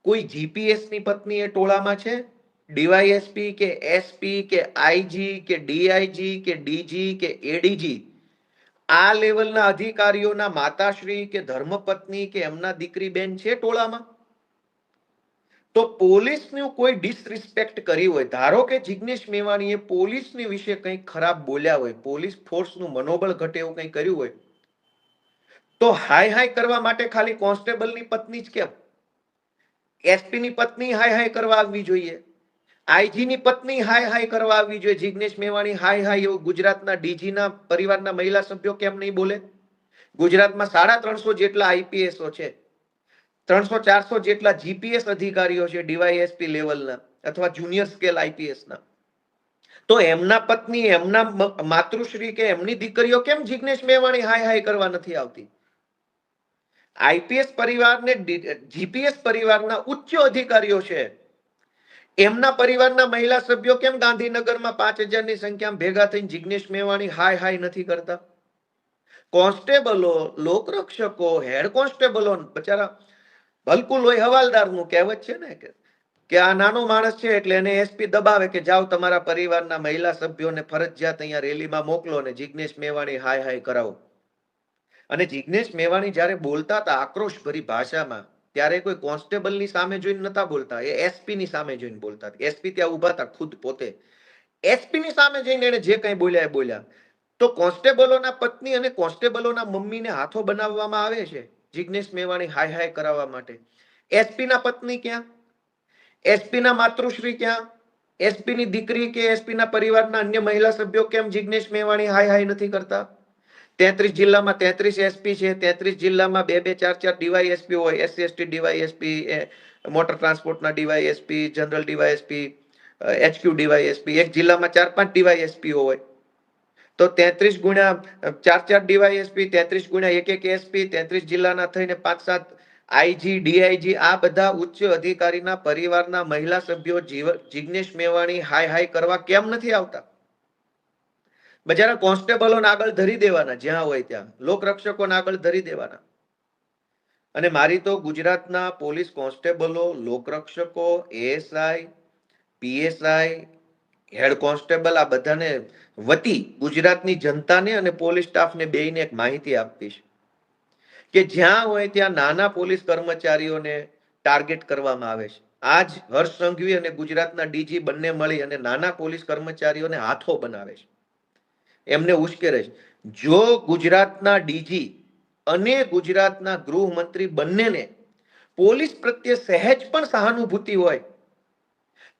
કોઈ જીપીએસ ની પત્ની એ ટોળામાં છે? ડીવાયએસપી કે એસપી કે આઈજી કે ડીઆઈજી કે ડીજી કે એડીજી આ લેવલના અધિકારીઓના માતાશ્રી કે ધર્મપત્ની કે એમના દીકરી બેન છે ટોળામાં? તો પોલીસનું કોઈ ડિસરિસ્પેક્ટ કરી હોય, ધારો કે જિગ્નેશ મેવાણીએ પોલીસની વિશે કંઈક ખરાબ બોલ્યા હોય, પોલીસ ફોર્સનું મનોબળ ઘટે એવું કંઈ કર્યું હોય, તો હાય હાય કરવા માટે ખાલી કોન્સ્ટેબલની પત્ની જ કેમ? એસપી ની પત્ની હાય હાય કરવા આવવી જોઈએ, આઈજી ની પત્ની હાય હાય કરવા આવવી જોઈએ, જિગ્નેશ મેવાણી હાય હાય એવું ગુજરાતના ડીજી ના પરિવારના મહિલા સભ્યો કેમ નહીં બોલે? ગુજરાતમાં 350 જેટલા આઈપીએસઓ છે, 300-400 જેટલા જીપીએસ અધિકારીઓ છે ડીવાયએસપી લેવલના અથવા જુનિયર સ્કેલ આઈપીએસના. તો એમના પત્ની, એમના માતૃશ્રી કે એમની દીકરીઓ કેમ જિગ્નેશ મેવાણી હાય હાય કરવા નથી આવતી? આઈપીએસ પરિવારને જીપીએસ પરિવારના ઉચ્ચ અધિકારીઓ છે, એમના પરિવારના મહિલા સભ્યો કેમ ગાંધીનગરમાં 5000 ની સંખ્યામાં ભેગા થઈને જિગ્નેશ મેવાણી હાય હાય નથી કરતા? કોન્સ્ટેબલો, લોકરક્ષકો, હેડ કોન્સ્ટેબલો બચારા ભલકુલ હોય હવાલદારનું કહેવત છે ને કે આ નાનો માણસ છે એટલે એને એસપી દબાવે કે જાઓ તમારા પરિવારના મહિલા સભ્યોને ફરજિયાત અહીંયા રેલીમાં મોકલો ને જિગ્નેશ મેવાણી હાય હાય કરાવો. અને જિગ્નેશ મેવાણી જ્યારે બોલતા હતા આક્રોશભરી ભાષામાં, ત્યારે કોઈ કોન્સ્ટેબલની સામે જોઈને નતા બોલતા, એ એસપી ની સામે જોઈને બોલતા. એસપી ત્યાં ઉભા હતા ખુદ પોતે, એસપી ની સામે જઈને એને જે કંઈ બોલ્યા એ બોલ્યા. તો કોન્સ્ટેબલોના પત્ની અને કોન્સ્ટેબલોના મમ્મીને હાથો બનાવવામાં આવે છે જિગ્નેશ મેવાણી હાય હાય કરાવવા માટે. એસપી ના પત્ની ક્યાં? એસપી ના માતૃશ્રી ક્યાં? એસપી ની દીકરી કે એસપી ના પરિવારના અન્ય મહિલા સભ્યો કેમ જિગ્નેશ મેવાણી હાય હાય નથી કરતા? 33 જિલ્લામાં 33 એસપી છે, 33 જિલ્લામાં 2-4 ડીવાયએસપી હોય, એસસી એસટી ડીવાયએસપી, મોટર ટ્રાન્સપોર્ટના DYSP, general DYSP, HQ DYSP, એક જિલ્લામાં 4-5 ડીવાયએસપી હોય. તો 33 ગુણ્યા 4 ડીવાયએસપી, 33 ગુણ્યા 1 એસપી, 33 જિલ્લાના થઈને 5-7 આઈજી, ડીઆઈજી, આ બધા ઉચ્ચ અધિકારીના પરિવારના મહિલા સભ્યો જિગ્નેશ મેવાણી હાય હાય કરવા કેમ નથી આવતા? બજારા કોન્સ્ટેબલોને આગળ ધરી દેવાના, જ્યાં હોય ત્યાં લોકરક્ષકોને આગળ ધરી દેવાના. અને મારી તો ગુજરાતના પોલીસ કોન્સ્ટેબલો, લોકરક્ષકો, એએસઆઈ, પીએસઆઈ, હેડ કોન્સ્ટેબલ, આ બધાને વતી ગુજરાતની જનતાને અને પોલીસ સ્ટાફને બેયને એક માહિતી આપવી છે કે જ્યાં હોય ત્યાં નાના પોલીસ કર્મચારીઓને ટાર્ગેટ કરવામાં આવે છે. આજ હર્ષ સંઘવી અને ગુજરાતના ડીજી બંને મળી અને નાના પોલીસ કર્મચારીઓને હાથો બનાવે છે, એમને ઉશ્કેરે છે. જો ગુજરાતના ડીજી અને ગુજરાતના ગૃહમંત્રી બંનેને પોલીસ પ્રત્યે સહેજ પણ સહાનુભૂતિ હોય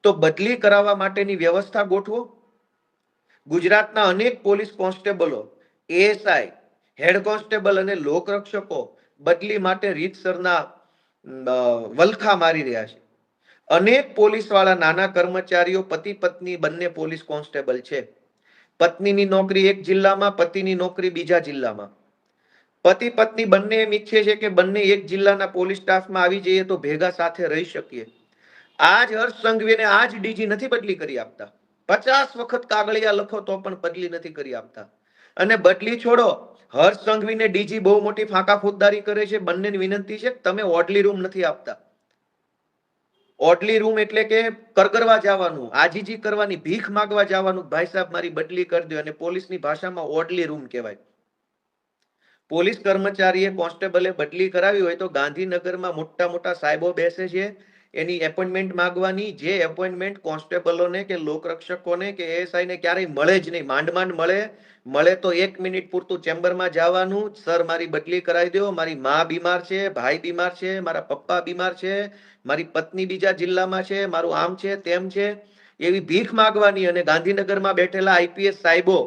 તો બદલી કરાવવા માટેની વ્યવસ્થા ગોઠવો. ગુજરાતના અનેક પોલીસ કોન્સ્ટેબલો, એએસઆઈ, હેડ કોન્સ્ટેબલ અને લોકરક્ષકો બદલી માટે રીતસરના વલખા મારી રહ્યા છે. અનેક પોલીસ વાળા નાના કર્મચારીઓ પતિ પત્ની બંને પોલીસ કોન્સ્ટેબલ છે. પત્નીની નોકરી એક જિલ્લામાં, પતિની નોકરી બીજા જિલ્લામાં. પતિ પત્ની બંને એમ ઈચ્છે છે કે બંને એક જિલ્લાના પોલીસ સ્ટાફમાં આવી જઈએ તો ભેગા સાથે રહી શકીએ. આજ હર્ષ સંઘવીને આજ ડીજી નથી બદલી કરી આપતા. 50 વખત કાગળિયા લખો તો પણ બદલી નથી કરી આપતા. અને બદલી છોડો, હર્ષ સંઘવીને ડીજી બહુ મોટી ફાંકા ફોજદારી કરે છે. બંનેની વિનંતી છે તમે ઓડલી રૂમ નથી આપતા. ઓડલી રૂમ એટલે કે કરગરવા જવાનું, આજીજી કરવાની, ભીખ માંગવા જવાનું, ભાઈ સાહેબ મારી બદલી કરી દો, અને પોલીસની ભાષામાં ઓડલી રૂમ કહેવાય. પોલીસ કર્મચારીએ કોન્સ્ટેબલે બદલી કરાવી હોય તો ગાંધીનગરમાં મોટા મોટા સાહેબો બેસે છે, એની એપોઇન્ટમેન્ટ માંગવાની. જે એપોઇન્ટમેન્ટ કોન્સ્ટેબલોને કે લોકરક્ષકોને કે એએસઆઈ ને ક્યારેય મળે જ નહીં, માંડ માંડ મળે તો 1 મિનિટ પૂરતું ચેમ્બરમાં જવાનું, સર મારી બદલી કરાવી દો, મારી મા બીમાર છે, ભાઈ બીમાર છે, મારા પપ્પા બીમાર છે, મારી પત્ની બીજા જિલ્લામાં છે, મારું આમ છે તેમ છે, એવી ભીખ માંગવાની. અને ગાંધીનગરમાં બેઠેલા આઈપીએસ સાહેબો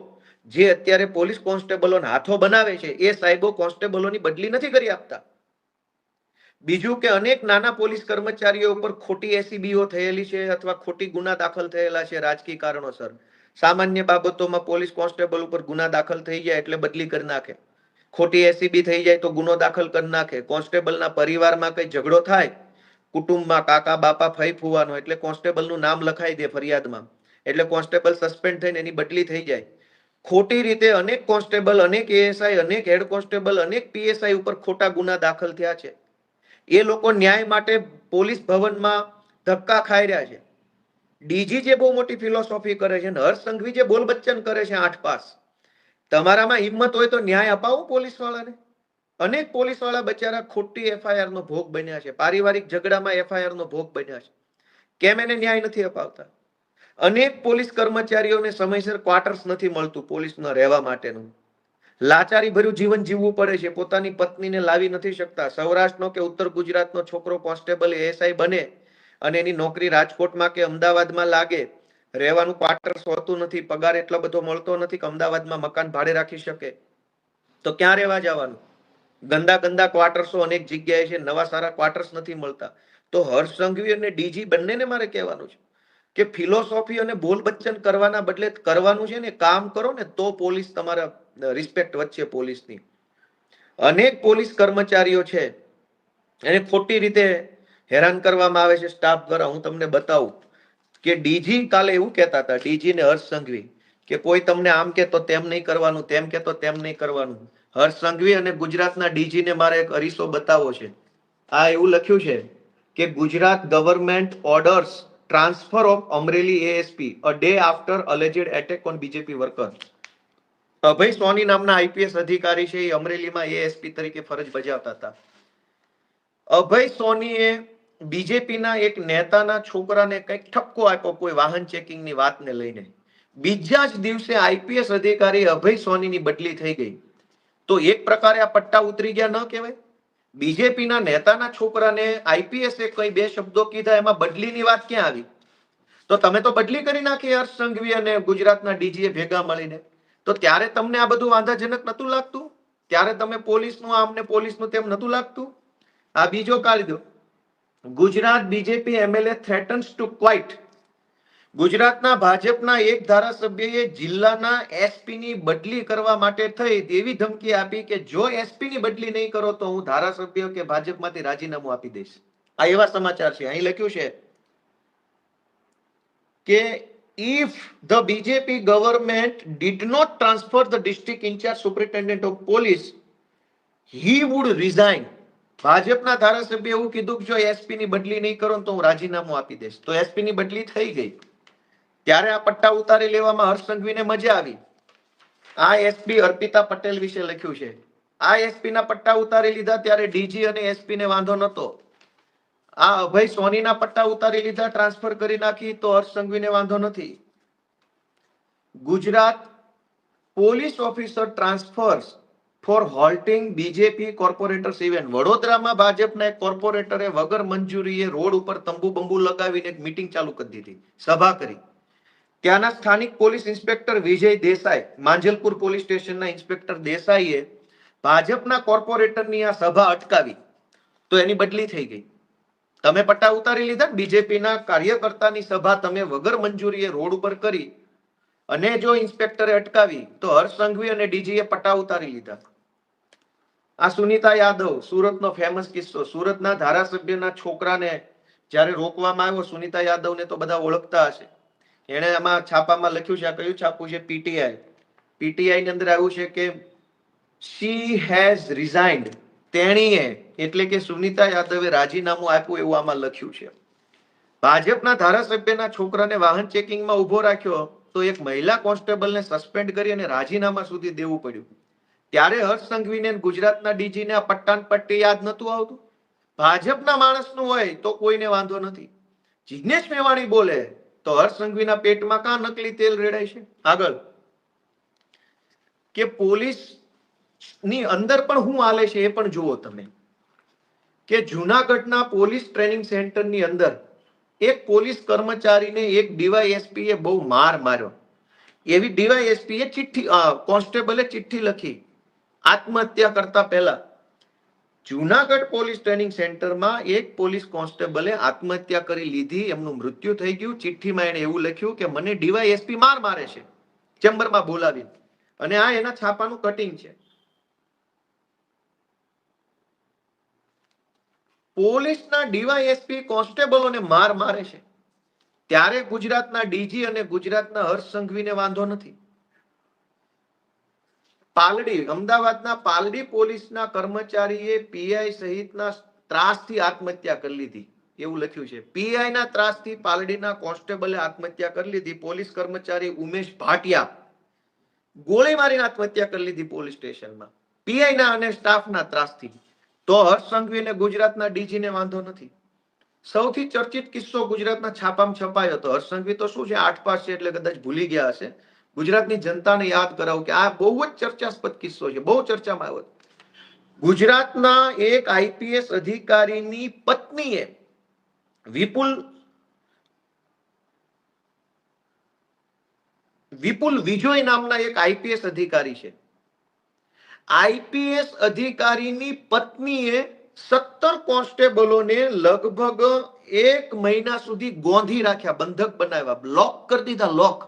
જે અત્યારે પોલીસ કોન્સ્ટેબલોને હાથો બનાવે છે, એ સાહેબો કોન્સ્ટેબલોની બદલી નથી કરી આપતા. બીજું કે અનેક નાના પોલીસ કર્મચારીઓ ઉપર ખોટી એસીબીઓ થયેલી છે અથવા ખોટી ગુના દાખલ થયેલા છે રાજકીય કારણોસર. સામાન્ય બાબતોમાં પોલીસ કોન્સ્ટેબલ ઉપર ગુના દાખલ થઈ જાય એટલે બદલી કરી નાખે. ખોટી એસીબી થઈ જાય તો ગુનો દાખલ કરી નાખે. કોન્સ્ટેબલના પરિવારમાં કઈ ઝઘડો થાય, કુટુંબમાં કાકા બાપા ફઈ ફુવાનો, એટલે કોન્સ્ટેબલનું નામ લખાઈ દે ફરિયાદમાં, એટલે કોન્સ્ટેબલ સસ્પેન્ડ થઈને એની બદલી થઈ જાય. ખોટી રીતે અનેક કોન્સ્ટેબલ, અનેક એએસઆઈ, અનેક હેડ કોન્સ્ટેબલ, અનેક પીએસઆઈ ઉપર ખોટા ગુના દાખલ થયા છે. એ લોકો ન્યાય માટે પોલીસ ભવનમાં ધક્કા ખાઈ રહ્યા છે. ડીજી જે બહુ મોટી ફિલોસોફી કરે છે, હર્ષ સંઘવી જે બોલ બચ્ચન કરે છે 8 પાસ, તમારામાં હિંમત હોય તો ન્યાય અપાવો પોલીસ વાળાને. અનેક પોલીસ વાળા બચારા ખોટી એફઆઈઆર નો ભોગ બન્યા છે, પારિવારિક ઝઘડામાં એફઆઈઆર નો ભોગ બન્યા છે. કેમ એને ન્યાય નથી અપાવતા? અનેક પોલીસ કર્મચારીઓને સમયસર ક્વાર્ટર્સ નથી મળતું પોલીસમાં રહેવા માટેનું. લાચારી ભર્યું જીવન જીવવું પડે છે, પોતાની પત્નીને લાવી નથી શકતા. સૌરાષ્ટ્રનો કે ઉત્તર ગુજરાતનો છોકરો કોન્સ્ટેબલ એએસઆઈ બને અને એની નોકરી રાજકોટમાં કે અમદાવાદમાં લાગે, રહેવાનું ક્વાર્ટર્સ હોતું નથી, પગાર એટલો બધો મળતો નથી કે અમદાવાદમાં મકાન ભાડે રાખી શકે, તો ક્યાં રહેવા જવાનું? ગંદા ગંદા ક્વાર્ટર્સો અનેક જગ્યાએ છે, નવા સારા ક્વાર્ટર્સ નથી મળતા. તો હર્ષ સંઘવી અને ડીજી બંનેને મારે કહેવાનું છે કે ફિલોસોફી અને બોલ બચ્ચન કરવાના બદલે કરવાનું છે ને કામ કરો ને, તો પોલીસ તમારા રિસ્પેક્ટ વચ્ચે પોલીસની. અનેક પોલીસ કર્મચારીઓ છે એને ખોટી રીતે હેરાન કરવામાં આવે છે સ્ટાફ દ્વારા. હું તમને બતાવું કે ડીજી કાલે એવું કહેતા હતા, ડીજી ને હર્ષ સંઘવી, કે કોઈ તમને આમ કે તો તેમ નહીં કરવાનું, તેમ કે તો તેમ નહીં કરવાનું. હર્ષ સંઘવી અને ગુજરાતના ડીજી ને મારે એક અરીસો બતાવવો છે. આ એવું લખ્યું છે કે Gujarat government orders transfer of Amreli ASP a day after alleged attack on BJP worker. Abhay Soni નામના આઈપીએસ અધિકારી છે, એ અમરેલીમાં એએસપી તરીકે ફરજ બજાવતા હતા. અભય સોનીએ બીજેપીના એક નેતાના છોકરાને કંઈક ઠપકો આપ્યો કોઈ વાહન ચેકિંગની વાતને લઈને. બીજા જ દિવસે આઈપીએસ અધિકારી અભય સોનીની બદલી થઈ ગઈ. તો એક પ્રકારે આ પટ્ટા ઉતરી ગયા ન કહેવાય? બીજેપીના નેતાના છોકરાને આઈપીએસે કઈ બે શબ્દો કીધા, એમાં બદલીની વાત ક્યાં આવી? તો તમે તો બદલી કરી નાખી હર્ષ સંઘવી અને ગુજરાતના ડીજીએ ભેગા મળીને. તો ત્યારે તમને આ બધું વાંધાજનક નતું લાગતું? ત્યારે તમે પોલીસનું આમને પોલીસનું તેમ નતું લાગતું? આ બીજો કાયદો, Gujarat BJP MLA threatens to quit. ગુજરાતના ભાજપના એક ધારાસભ્યએ જિલ્લાના એસપીની બદલી કરવા માટે થઈ એવી ધમકી આપી કે જો એસપીની બદલી નહીં કરો તો હું ધારાસભ્ય કે ભાજપમાંથી રાજીનામું આપી દઈશ. આ એવા સમાચાર છે. અહીં લખ્યું છે કે if the BJP government did not transfer the district in charge superintendent of police, he would resign. ભાજપના ધારાસભ્ય એવું કીધું કે જો એસપી ની બદલી નહીં કરો તો હું રાજીનામું આપી દઈશ. તો એસપી ની બદલી થઈ ગઈ. ત્યારે આ પટ્ટા ઉતારી લેવામાં હર્ષ સંઘવીને મજા આવી. આ એસપી અર્પિતા પટેલ વિશે લખ્યું છે. આ એસપી ના પટ્ટા ઉતારી લીધા ત્યારે ડીજી અને એસપી ને વાંધો નતો. આ અભય સોનીના પટ્ટા ઉતારી લીધા, ટ્રાન્સફર કરી નાખી, તો હર્ષ સંઘવીને વાંધો નથી. Gujarat police officer transfers for halting BJP corporators event. વડોદરામાં ભાજપના એક કોર્પોરેટરે વગર મંજૂરીએ રોડ ઉપર તંબુ બંબુ લગાવીને એક મીટિંગ ચાલુ કરી દીધી, સભા કરી. ત્યાંના સ્થાનિક પોલીસ ઇન્સ્પેક્ટર વિજય દેસાઈ, માંજલપુર પોલીસ સ્ટેશનના ઇન્સ્પેક્ટર દેસાઈએ ભાજપના કોર્પોરેટરની આ સભા અટકાવી, તો એની બદલી થઈ ગઈ. તમે પટ્ટા ઉતારી લીધા, બીજેપીના કાર્યકર્તાની સભા તમે વગર મંજૂરીએ રોડ ઉપર કરી અને જો ઇન્સ્પેક્ટરે અટકાવી, તો હર્ષ સંઘવી અને ડીજીએ પટ્ટા ઉતારી લીધા. આ સુનીતા યાદવ, સુરતનો ફેમસ કિસ્સો. સુરતના ધારાસભ્યના છોકરાને જ્યારે રોકવામાં આવ્યો, સુનીતા યાદવને તો બધા ઓળખતા હશે, એને આમાં છાપામાં લખ્યું છે. આ કયું છાપું છે? પીટીઆઈ. પીટીઆઈ ની અંદર આવ્યું છે કે she has resigned. તેણીએ એટલે કે સુનીતા યાદવે રાજીનામું આપ્યું એવું આમાં લખ્યું છે. ભાજપના ધારાસભ્યના છોકરાને વાહન ચેકિંગમાં ઉભો રાખ્યો તો એક મહિલા કોન્સ્ટેબલને સસ્પેન્ડ કરી અને રાજીનામા સુધી દેવું પડ્યું. ત્યારે હર્ષ સંઘવીને ગુજરાતના ડીજીને આ પટ્ટાન પટ્ટી યાદ નતું આવતું? ભાજપના માણસનું હોય તો કોઈને વાંધો નથી. જિગ્નેશ મેવાણી બોલે તો હર્ષ સંઘવીના પેટમાં કાં નકલી તેલ રેડાય છે? આગળ કે પોલીસ ની અંદર પણ શું હાલે છે એ પણ જુઓ તમે. કે જુનાગઢના પોલીસ ટ્રેનિંગ સેન્ટરની અંદર એક પોલીસ કર્મચારીને એક ડીવાયએસપી એ બહુ માર્યો. એવી ડીવાયએસપી એ ચિઠ્ઠી, કોન્સ્ટેબલે ચિઠ્ઠી લખી આત્મહત્યા કરતા પહેલા. જુનાગઢ પોલીસ ટ્રેનિંગ સેન્ટરમાં એક પોલીસ કોન્સ્ટેબલે આત્મહત્યા કરી લીધી, એમનું મૃત્યુ થઈ ગયું. ચિઠ્ઠીમાં એને એવું લખ્યું કે મને ડીવાયએસપી મારે છે, ચેમ્બરમાં બોલાવી. અને આ એના છાપાનું કટિંગ છે. પોલીસના ડીવાયએસપી કોન્સ્ટેબલોને મારે છે, ત્યારે ગુજરાતના ડીજી અને ગુજરાતના હર્ષ સંઘવીને વાંધો નથી. પાલડી, અમદાવાદના પાલડી પોલીસના કર્મચારીએ પીઆઈ સહિતના ત્રાસથી આત્મહત્યા કરી લીધી. એવું લખ્યું છે. પીઆઈ ના ત્રાસથી પાલડીના કોન્સ્ટેબલે આત્મહત્યા કરી લીધી. પોલીસ કર્મચારી ઉમેશ ભાટિયા ગોળી મારીને આત્મહત્યા કરી લીધી પોલીસ સ્ટેશનમાં પીઆઈ ના અને સ્ટાફના ત્રાસથી. તો હર્ષ સંઘવી અને ગુજરાતના ડીજી ને વાંધો નથી. સૌથી ચર્ચિત કિસ્સો ગુજરાતના છાપામાં છપાયો હતો. હર્ષ સંઘવી તો શું છે 8 પાસ છે એટલે કદાચ ભૂલી ગયા હશે. ગુજરાતની જનતાને યાદ કરાવું કે આ બહુ જ ચર્ચાસ્પદ કિસ્સો છે, બહુ ચર્ચામાં આવ્યો. ગુજરાતના એક આઈપીએસ અધિકારીની પત્નીએ વિપુલ વિજોય નામના એક આઈપીએસ અધિકારી છે. આઈપીએસ અધિકારીની પત્નીએ 17 કોન્સ્ટેબલોને લગભગ 1 મહિના સુધી ગોંધી રાખ્યા, બંધક બનાવ્યા, લોક કરી દીધા, લોક.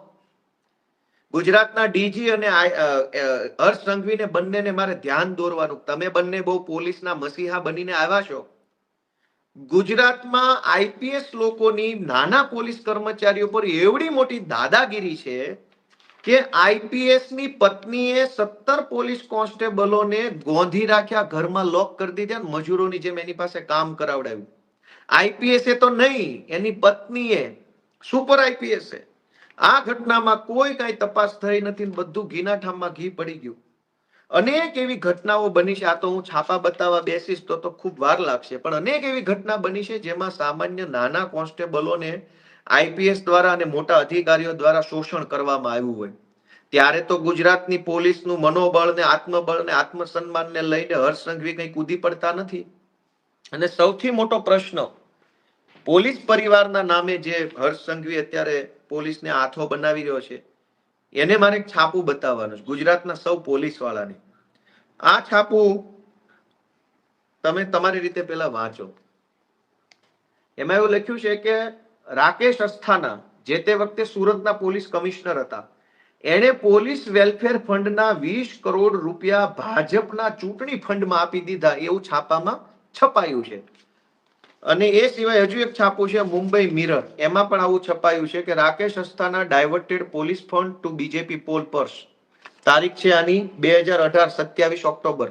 ગુજરાતના ડીજી અને હર્ષ સંઘવીને બંનેને મારે ધ્યાન દોરવાનું, તમે બંને બહુ પોલીસના મસીહા બનીને આવ્યા છો. ગુજરાતમાં આઈપીએસ લોકોની નાના પોલીસ કર્મચારીઓ પર એવડી મોટી દાદાગીરી છે કે આઈપીએસ ની પત્નીએ 17 પોલીસ કોન્સ્ટેબલોને ગોંધી રાખ્યા, ઘરમાં લોક કરી દીધા, મજૂરોની જેમ એની પાસે કામ કરાવડાવ્યું. આઈપીએસ તો નહીં, એની પત્નીએ, સુપર આઈપીએસ. આ ઘટનામાં કોઈ કઈ તપાસ થઈ નથી, બધું ઘીના ઠામમાં ઘી પડી ગયું. અનેક એવી ઘટનાઓ બની છે. આ તો હું છાપા બતાવવા બેસીશ તો ખૂબ વાર લાગશે, પણ અનેક એવી ઘટના બની છે જેમાં સામાન્ય નાના કોન્સ્ટેબલોને આઈપીએસ દ્વારા અને મોટા અધિકારીઓ દ્વારા શોષણ કરવામાં આવ્યું હોય. ત્યારે તો ગુજરાતની પોલીસનું મનોબળ ને આત્મબળ ને આત્મસન્માનને લઈને હર્ષ સંઘવી કઈ કૂદી પડતા નથી. અને સૌથી મોટો પ્રશ્ન, પોલીસ પરિવારના નામે જે હર્ષ સંઘવી અત્યારે પોલીસને હાથો બનાવી રહ્યો છે, એને મારે એક છાપું બતાવવાનું છે ગુજરાતના સૌ પોલીસ વાળાને. આ છાપું તમે તમારી રીતે પેલા વાંચો. એમાં એવું લખ્યું છે કે રાકેશ અસ્થાના, જે તે વખતે સુરતના પોલીસ કમિશનર હતા, એણે પોલીસ વેલફેર ફંડના 20 કરોડ રૂપિયા ભાજપના ચૂંટણી ફંડમાં આપી દીધા, એવું છાપામાં છપાયું છે. અને એ સિવાય હજુ એક છાપું છે મુંબઈ મિરર, એમાં પણ આવું છપાયું છે કે Rakesh Asthana diverted police fund to BJP poll purse. તારીખ છે આની 2018 27 ઓક્ટોબર.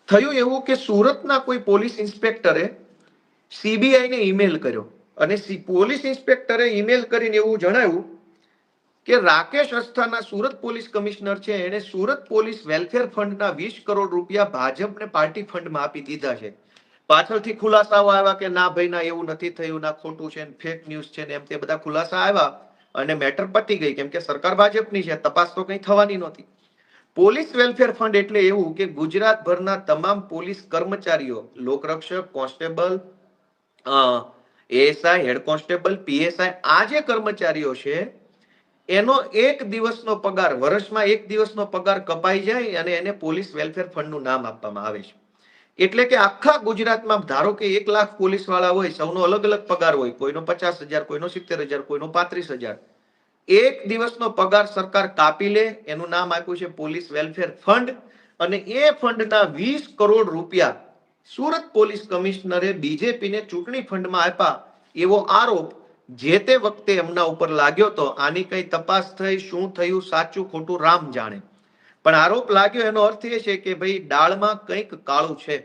થયું એવું કે સુરતના કોઈ પોલીસ ઇન્સ્પેક્ટરે સીબીઆઈ ને ઈમેલ કર્યો અને પોલીસ ઇન્સ્પેક્ટરે ઈમેલ કરીને એવું જણાવ્યું કે રાકેશ અસ્થાના સુરત પોલીસ કમિશનર છે, એને સુરત પોલીસ વેલફેર ફંડના 20 કરોડ રૂપિયા ભાજપને પાર્ટી ફંડમાં આપી દીધા છે. પાછળથી ખુલાસાઓ આવ્યા કે ના ભાઈ ના, એવું નથી થયું, ના ખોટું છે, ફેક ન્યૂઝ છે, ને એમ તે બધા ખુલાસા આવ્યા અને મેટર પતી ગઈ, કેમ કે સરકાર ભાજપની છે, તપાસ તો કઈ થવાની નહોતી. પોલીસ વેલફેર ફંડ એટલે એવું કે ગુજરાતભરના તમામ પોલીસ કર્મચારીઓ, લોકરક્ષક, constable, ASI, head constable, PSI, આ જે કર્મચારીઓ છે એનો 1 દિવસનો પગાર, વર્ષમાં 1 દિવસનો પગાર કપાઈ જાય અને એને પોલીસ વેલફેર ફંડનું નામ આપવામાં આવે છે. એટલે કે આખા ગુજરાતમાં ધારો કે 1 લાખ પોલીસ વાળા હોય, સૌનો અલગ અલગ પગાર હોય, કોઈનો 50,000, કોઈનો 70,000, કોઈનો 35,000. 1 દિવસનો પગાર સરકાર કાપી લે, એનું નામ આપ્યું છે પોલીસ વેલફેર ફંડ. અને એ ફંડના 20 કરોડ રૂપિયા સુરત પોલીસ કમિશનરે બીજેપીને ચૂંટણી ફંડમાં આપ્યા, એવો આરોપ જે તે વખતે એમના ઉપર લાગ્યો તો. આની કઈ તપાસ થઈ, શું થયું, સાચું ખોટું રામ જાણે, પણ આરોપ લાગ્યો એનો અર્થ એ છે કે ભાઈ દાળમાં કંઈક કાળું છે.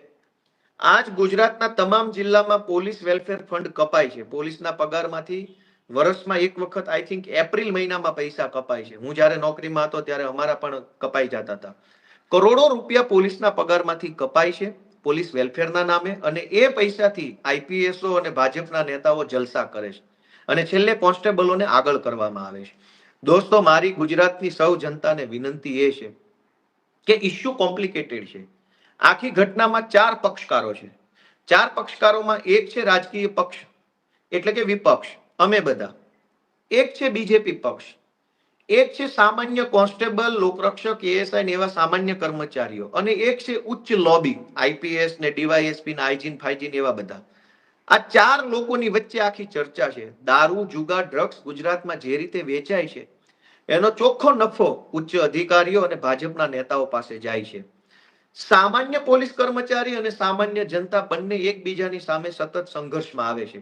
આજ ગુજરાતના તમામ જિલ્લામાં પોલીસ વેલફેર ફંડ કપાય છે. પોલીસના પગારમાંથી વર્ષમાં એક વખત આઈ થિંક એપ્રિલ મહિનામાં પૈસા કપાય છે. હું જ્યારે નોકરીમાં હતો ત્યારે અમારા પણ કપાઈ જતા હતા. કરોડો રૂપિયા પોલીસના પગારમાંથી કપાય છે પોલીસ વેલફેરના નામે, અને એ પૈસાથી આઈપીએસઓ અને ભાજપના નેતાઓ જલસા કરે છે અને છેલ્લે કોન્સ્ટેબલોને આગળ કરવામાં આવે છે. દોસ્તો, મારી ગુજરાતની સૌ જનતાને વિનંતી એ છે કે ઇશ્યુ કોમ્પ્લિકેટેડ છે. આખી ઘટનામાં 4 પક્ષકારો છે. 4 પક્ષકારોમાં એક છે રાજકીય પક્ષ એટલે કે વિપક્ષ, અમે બધા. એક છે બીજેપી પક્ષ, એક છે સામાન્ય કોન્સ્ટેબલ, લોકરક્ષક, એએસઆઈ ને એવા સામાન્ય કર્મચારીઓ, અને એક છે ઉચ્ચ લોબી, આઈપીએસ ને ડીવાયએસપી ને આઈજીન ફાઈજીન એવા બધા. આ 4 લોકોની વચ્ચે આખી ચર્ચા છે. દારૂ, જુગાર, ડ્રગ્સ ગુજરાતમાં જે રીતે વેચાય છે એનો ચોખ્ખો નફો ઉચ્ચ અધિકારીઓ અને ભાજપના નેતાઓ પાસે જાય છે. સામાન્ય પોલીસ કર્મચારી અને સામાન્ય જનતા બંને એકબીજાની સામે સતત સંઘર્ષમાં આવે છે.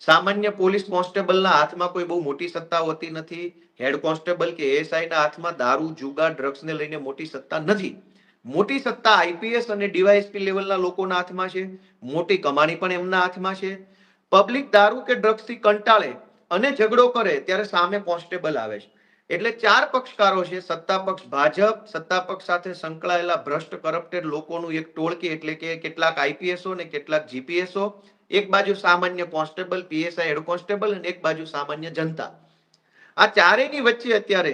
સામાન્ય પોલીસ કોન્સ્ટેબલના હાથમાં કોઈ બહુ મોટી સત્તા હોતી નથી. હેડ કોન્સ્ટેબલ કે એએસઆઈ ના હાથમાં દારૂ, જુગાર, ડ્રગ્સને લઈને મોટી સત્તા નથી. મોટી સત્તા આઈપીએસ અને ડીવાયએસપી લેવલના લોકોના હાથમાં છે, મોટી કમાણી પણ એમના હાથમાં છે. પબ્લિક દારૂ કે ડ્રગ્સથી કંટાળે અને ઝઘડો કરે ત્યારે સામે કોન્સ્ટેબલ આવે છે. એટલે ચાર પક્ષકારો છે, સત્તા પક્ષ ભાજપ, સત્તા પક્ષ સાથે સંકળાયેલા ભ્રષ્ટ કરપ્ટેડ લોકોનું એક ટોળકી, એટલે કે કેટલાક આઈપીએસઓ ને કેટલાક જીપીએસઓ, એક બાજુ સામાન્ય કોન્સ્ટેબલ, પીએસઆઈ, હેડ કોન્સ્ટેબલ, અને એક બાજુ સામાન્ય જનતા. આ ચારેયની વચ્ચે અત્યારે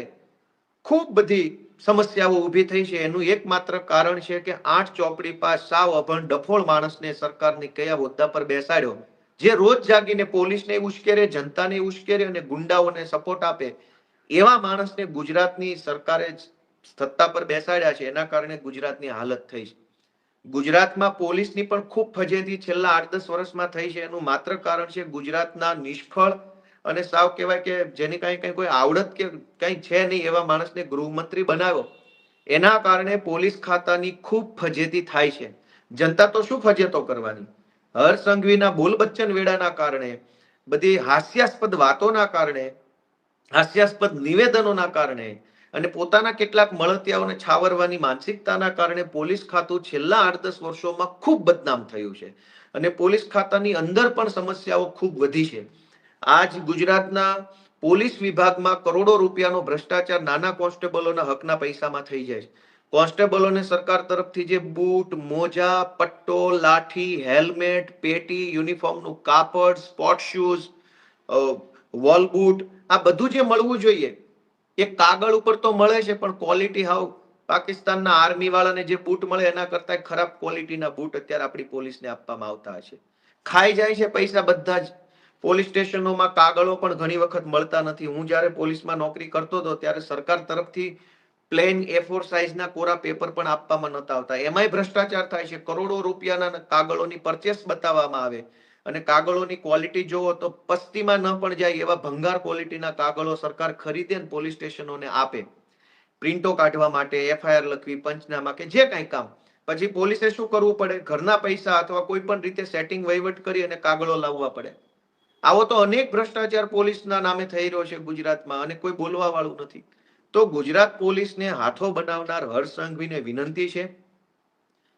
ખૂબ બધી સમસ્યાઓ ઊભી થઈ છે. એનું એકમાત્ર કારણ છે કે 8 ચોપડી પાસ સાવ અભણ ડફોળ માણસને સરકારની કયા હોદ્દા પર બેસાડ્યો, જે રોજ જાગીને પોલીસને ઉશ્કેરે, જનતાને ઉશ્કેરે અને ગુંડાઓને સપોર્ટ આપે, એવા માણસને ગુજરાતની સરકારે સત્તા પર બેસાડ્યા છે. એના કારણે ગુજરાતની હાલત થઈ છે. ગુજરાતમાં પોલીસની પણ ખૂબ ફજેતી છેલ્લા 8-10 વર્ષમાં થઈ છે. એનું માત્ર કારણ છે ગુજરાતના નિષ્ફળ અને સાવ કહેવાય કે જેની કઈ કોઈ આવડત કે કઈ છે નહીં એવા માણસને ગૃહમંત્રી બનાવ્યો. એના કારણે પોલીસ ખાતાની ખૂબ ફજેતી થાય છે. જનતા તો શું ફજેતો કરવાની? હર્ષ સંઘવીના બોલ બચ્ચન વેડાના કારણે, બધી હાસ્યાસ્પદ વાતોના કારણે, હાસ્યાસ્પદ નિવેદનોના કારણે અને પોતાના કેટલાક મળતિયાઓને છાવરવાની માનસિકતાના કારણે પોલીસ ખાતું છેલ્લા 8-10 વર્ષોમાં ખૂબ બદનામ થયું છે. અને પોલીસ ખાતાની અંદર પણ સમસ્યાઓ ખૂબ વધી છે. આજ ગુજરાતના પોલીસ વિભાગમાં કરોડો રૂપિયાનો ભ્રષ્ટાચાર નાના કોન્સ્ટેબલોના હકના પૈસામાં થઈ જાય છે. કોન્સ્ટેબલોને સરકાર તરફથી જે બૂટ, મોજા, પટ્ટો, લાઠી, હેલ્મેટ, પેટી, યુનિફોર્મનું કાપડ, સ્પોર્ટ શૂઝ, વોલ બૂટ, આ બધું જે મળવું જોઈએ એ કાગળ ઉપર તો મળે છે, પણ ક્વોલિટી હાવ પાકિસ્તાનના આર્મી વાળાને જે બૂટ મળે એના કરતા ખરાબ ક્વોલિટીના બૂટ અત્યારે આપણી પોલીસને આપવામાં આવતા હશે. ખાઈ જાય છે પૈસા બધા જ. પોલીસ સ્ટેશનોમાં કાગળો પણ ઘણી વખત મળતા નથી. હું જ્યારે પોલીસમાં નોકરી કરતો હતો ત્યારે સરકાર તરફથી પ્લેન A4 સાઇઝના કોરા પેપર પણ આપવામાં નતા આવતા. એમાંય ભ્રષ્ટાચાર થાય છે. કરોડો રૂપિયાના કાગળોની પરચેસ બતાવવામાં આવે અને કાગળોની ક્વોલિટી જોવો તો પસ્તીમાં ન પણ જાય એવા ભંગાર ક્વોલિટીના કાગળો સરકાર ખરીદે અને પોલીસ સ્ટેશનોને આપે, પ્રિન્ટો કાઢવા માટે, એફઆઈઆર લખવી, પંચનામા કે જે કંઈ કામ. પછી પોલીસે શું કરવું પડે? ઘરના પૈસા અથવા કોઈ પણ રીતે સેટિંગ વહીવટ કરી અને કાગળો લાવવા પડે. આવો તો અનેક ભ્રષ્ટાચાર પોલીસના નામે થઈ રહ્યો છે ગુજરાતમાં અને કોઈ બોલવા વાળું નથી. તો ગુજરાત પોલીસને હાથો બનાવનાર હર્ષ સંઘવીને વિનંતી છે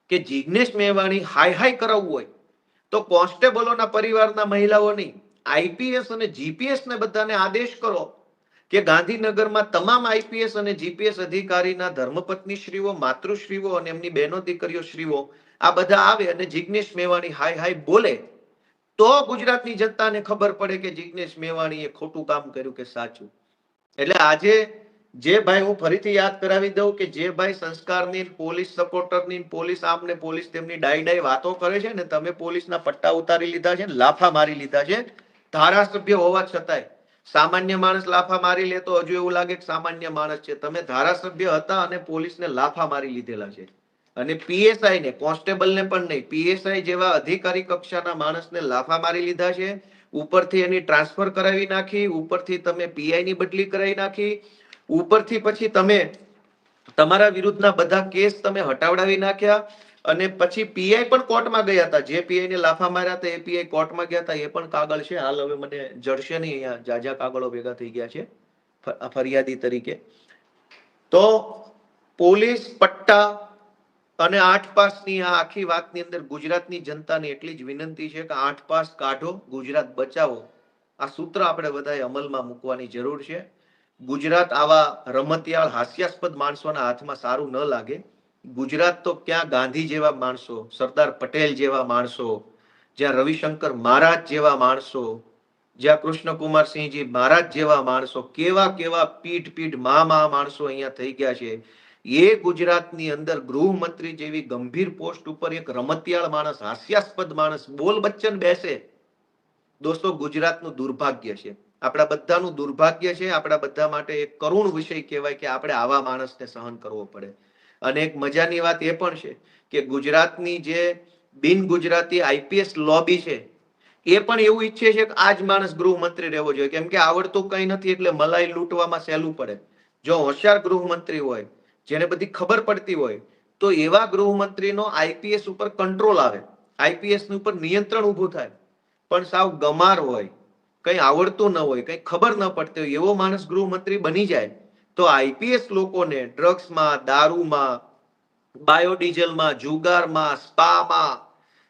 કે જિગ્નેશ મેવાણી હાય હાય કરાવવું હોય તો કોન્સ્ટેબલોના પરિવારના મહિલાઓ નહીં, આઈપીએસ અને જીપીએસ ને બધાને આદેશ કરો કે ગાંધીનગરમાં તમામ આઈપીએસ અને જીપીએસ અધિકારીના ધર્મપત્ની શ્રીઓ, માતૃશ્રીઓ અને એમની બહેનો દીકરીઓ શ્રીઓ આ બધા આવે અને જિગ્નેશ મેવાણી હાય હાય બોલે તો ગુજરાતની જનતાને ખબર પડે કે જિગ્નેશ મેવાણીએ ખોટું કામ કર્યું કે સાચું. એટલે આજે જે ભાઈ, હું ફરીથી યાદ કરાવી દઉં કે જે ભાઈ સંસ્કારની, પોલીસ સપોર્ટરની, પોલીસ આમને પોલીસ તેમની ડાઈ વાતો કરે છે ને, તમે પોલીસના પટ્ટા ઉતારી લીધા છે, લાફા મારી લીધા છે ધારાસભ્ય હોવા છતાંય. સામાન્ય માણસ લાફા મારી લે તો હજુ એવું લાગે કે સામાન્ય માણસ છે. તમે ધારાસભ્ય હતા અને પોલીસને લાફા મારી લીધેલા છે. અને પીએસઆઈ ને, કોન્સ્ટેબલને પણ નહીં, પીએસઆઈ જેવા અધિકારી કક્ષાના માણસને લાફા મારી લીધા છે. ઉપરથી એની ટ્રાન્સફર કરાવી નાખી, ઉપરથી તમે પીઆઈ ની બદલી કરાવી નાખી, ઉપરથી પછી તમે તમારા વિરુદ્ધના બધા કેસ તમે હટાવડાવી નાખ્યા. અને પછી પીઆઈ પણ કોર્ટમાં ગયા હતા. જે પીઆઈ ને લાફા માર્યા હતા એ પીઆઈ કોર્ટમાં ગયા હતા. એ પણ કાગળ છે. હાલ હવે મને જડશે નહીં, અહીંયા જાજા કાગળો ભેગા થઈ ગયા છે ફરિયાદી તરીકે. તો પોલીસ પટ્ટા અને 8 પાસની આ આખી વાતની અંદર ગુજરાતની જનતાને એટલી જ વિનંતી છે કે 8 પાસ કાઢો, ગુજરાત બચાવો. આ સૂત્ર આપણે બધાએ અમલમાં મૂકવાની જરૂર છે. ગુજરાત આવા રમતિયાળ હાસ્યાસ્પદ માણસોના હાથમાં સારું ન લાગે. ગુજરાત તો ક્યાં ગાંધી જેવા માણસો, સરદાર પટેલ જેવા માણસો, જ્યાં રવિશંકર મહારાજ જેવા માણસો, જ્યાં કૃષ્ણકુમારસિંહજી મહારાજ જેવા માણસો, કેવા કેવા પીઠ માણસો અહીંયા થઈ ગયા છે. એ ગુજરાતની અંદર ગૃહમંત્રી જેવી ગંભીર પોસ્ટ ઉપર એક રમતિયાળ માણસ, હાસ્યાસ્પદ માણસ બોલ બચ્ચન બેસે. દોસ્તો, ગુજરાતનું દુર્ભાગ્ય છે, આપણા બધાનું દુર્ભાગ્ય છે. આપણા બધા માટે એક કરુણ વિષય કહેવાય કે આપણે આવા માણસને સહન કરવો પડે. અને એક મજાની વાત એ પણ છે કે ગુજરાતની જે બિન ગુજરાતી આઈપીએસ લોબી છે એ પણ એવું ઈચ્છે છે કે આ જ માણસ ગૃહમંત્રી રહેવો જોઈએ, કેમ કે આવડતું કઈ નથી એટલે મલાઈ લૂંટવામાં સહેલું પડે. જો હોશિયાર ગૃહમંત્રી હોય, જેને બધી ખબર પડતી હોય, તો એવા ગૃહમંત્રીનો આઈપીએસ ઉપર કંટ્રોલ આવે, આઈપીએસ ઉપર નિયંત્રણ ઊભું થાય. પણ સાવ ગમાર હોય, કઈ આવડતું ન હોય, કઈ ખબર ન પડતી હોય, એવો માણસ ગૃહમંત્રી બની જાય તો આઈપીએસ લોકોને ડ્રગ્સમાં, દારૂમાં, બાયોડીઝલમાં, જુગારમાં, સ્પામાં,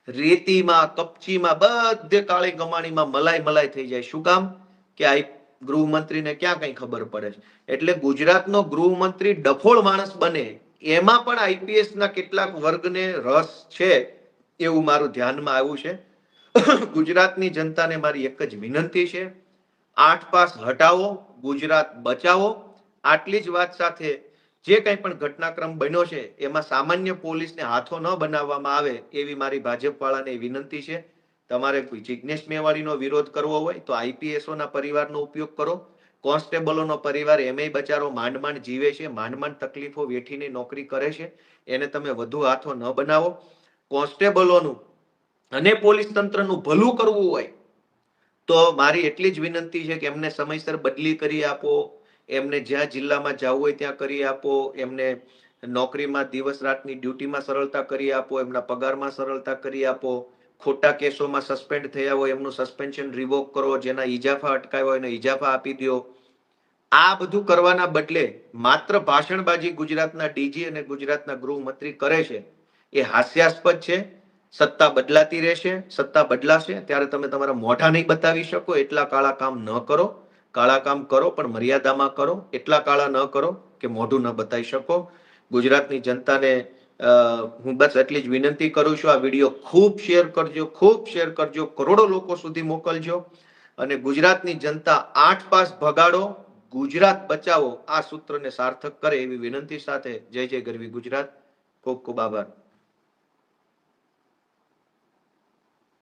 રેતીમાં, કપચીમાં, બધે કાળી કમાણીમાં મલાઈ થઈ જાય. શું કામ? કે આ ગૃહમંત્રીને ક્યાં કઈ ખબર પડે છે. એટલે ગુજરાતનો ગૃહમંત્રી ડફોળ માણસ બને એમાં પણ આઈપીએસ ના કેટલાક વર્ગને રસ છે એવું મારું ધ્યાનમાં આવ્યું છે. ગુજરાતની જનતાને મારી એક જ વિનંતી છે, 8 પાસ હટાવો, ગુજરાત બચાવો. આટલી જ વાત સાથે જે કંઈ પણ ઘટનાક્રમ બન્યો છે એમાં સામાન્ય પોલીસને હાથો ન બનાવવામાં આવે એવી મારી ભાજપ વાળાને વિનંતી છે. તમારે કોઈ જિજ્ઞેશ મેવાડીનો વિરોધ કરવો હોય તો આઈપીએસઓના પરિવારનો ઉપયોગ કરો. કોન્સ્ટેબલોનો પરિવાર એમેય બચારો માંડ જીવે છે, માંડ તકલીફો વેઠીને નોકરી કરે છે, એને તમે વધુ હાથો ન બનાવો. કોન્સ્ટેબલોનું અને પોલીસ તંત્રનું ભલું કરવું હોય તો મારી એટલી જ વિનંતી છે કે એમને સમયસર બદલી કરી આપો, એમને જ્યાં જિલ્લામાં જવું હોય ત્યાં કરી આપો, એમને નોકરીમાં દિવસ રાતની ડ્યુટીમાં સરળતા કરી આપો, એમના પગારમાં સરળતા કરી આપો. ખોટા કેસોમાં સસ્પેન્ડ થયા હોય એમનું સસ્પેન્શન રિવોક કરો, જેના ઈજાફા અટકાવ્યા હોય એને ઈજાફા આપી દો. આ બધું કરવાના બદલે માત્ર ભાષણબાજી ગુજરાતના ડીજી અને ગુજરાતના ગૃહમંત્રી કરે છે એ હાસ્યાસ્પદ છે. સત્તા બદલાતી રહેશે, સત્તા બદલાશે ત્યારે તમે તમારા મોઢા નહીં બતાવી શકો. એટલા કાળા કામ ન કરો. કાળા કામ કરો પણ મર્યાદામાં કરો. એટલા કાળા ન કરો કે મોઢું ન બતાવી શકો. ગુજરાતની જનતાને હું બસ એટલી જ વિનંતી કરું છું, આ વિડીયો ખૂબ શેર કરજો, ખૂબ શેર કરજો, કરોડો લોકો સુધી મોકલજો અને ગુજરાતની જનતા 8 પાસ ભગાડો, ગુજરાત બચાવો આ સૂત્રને સાર્થક કરે એવી વિનંતી સાથે જય જય ગરવી ગુજરાત. ખૂબ ખૂબ આભાર.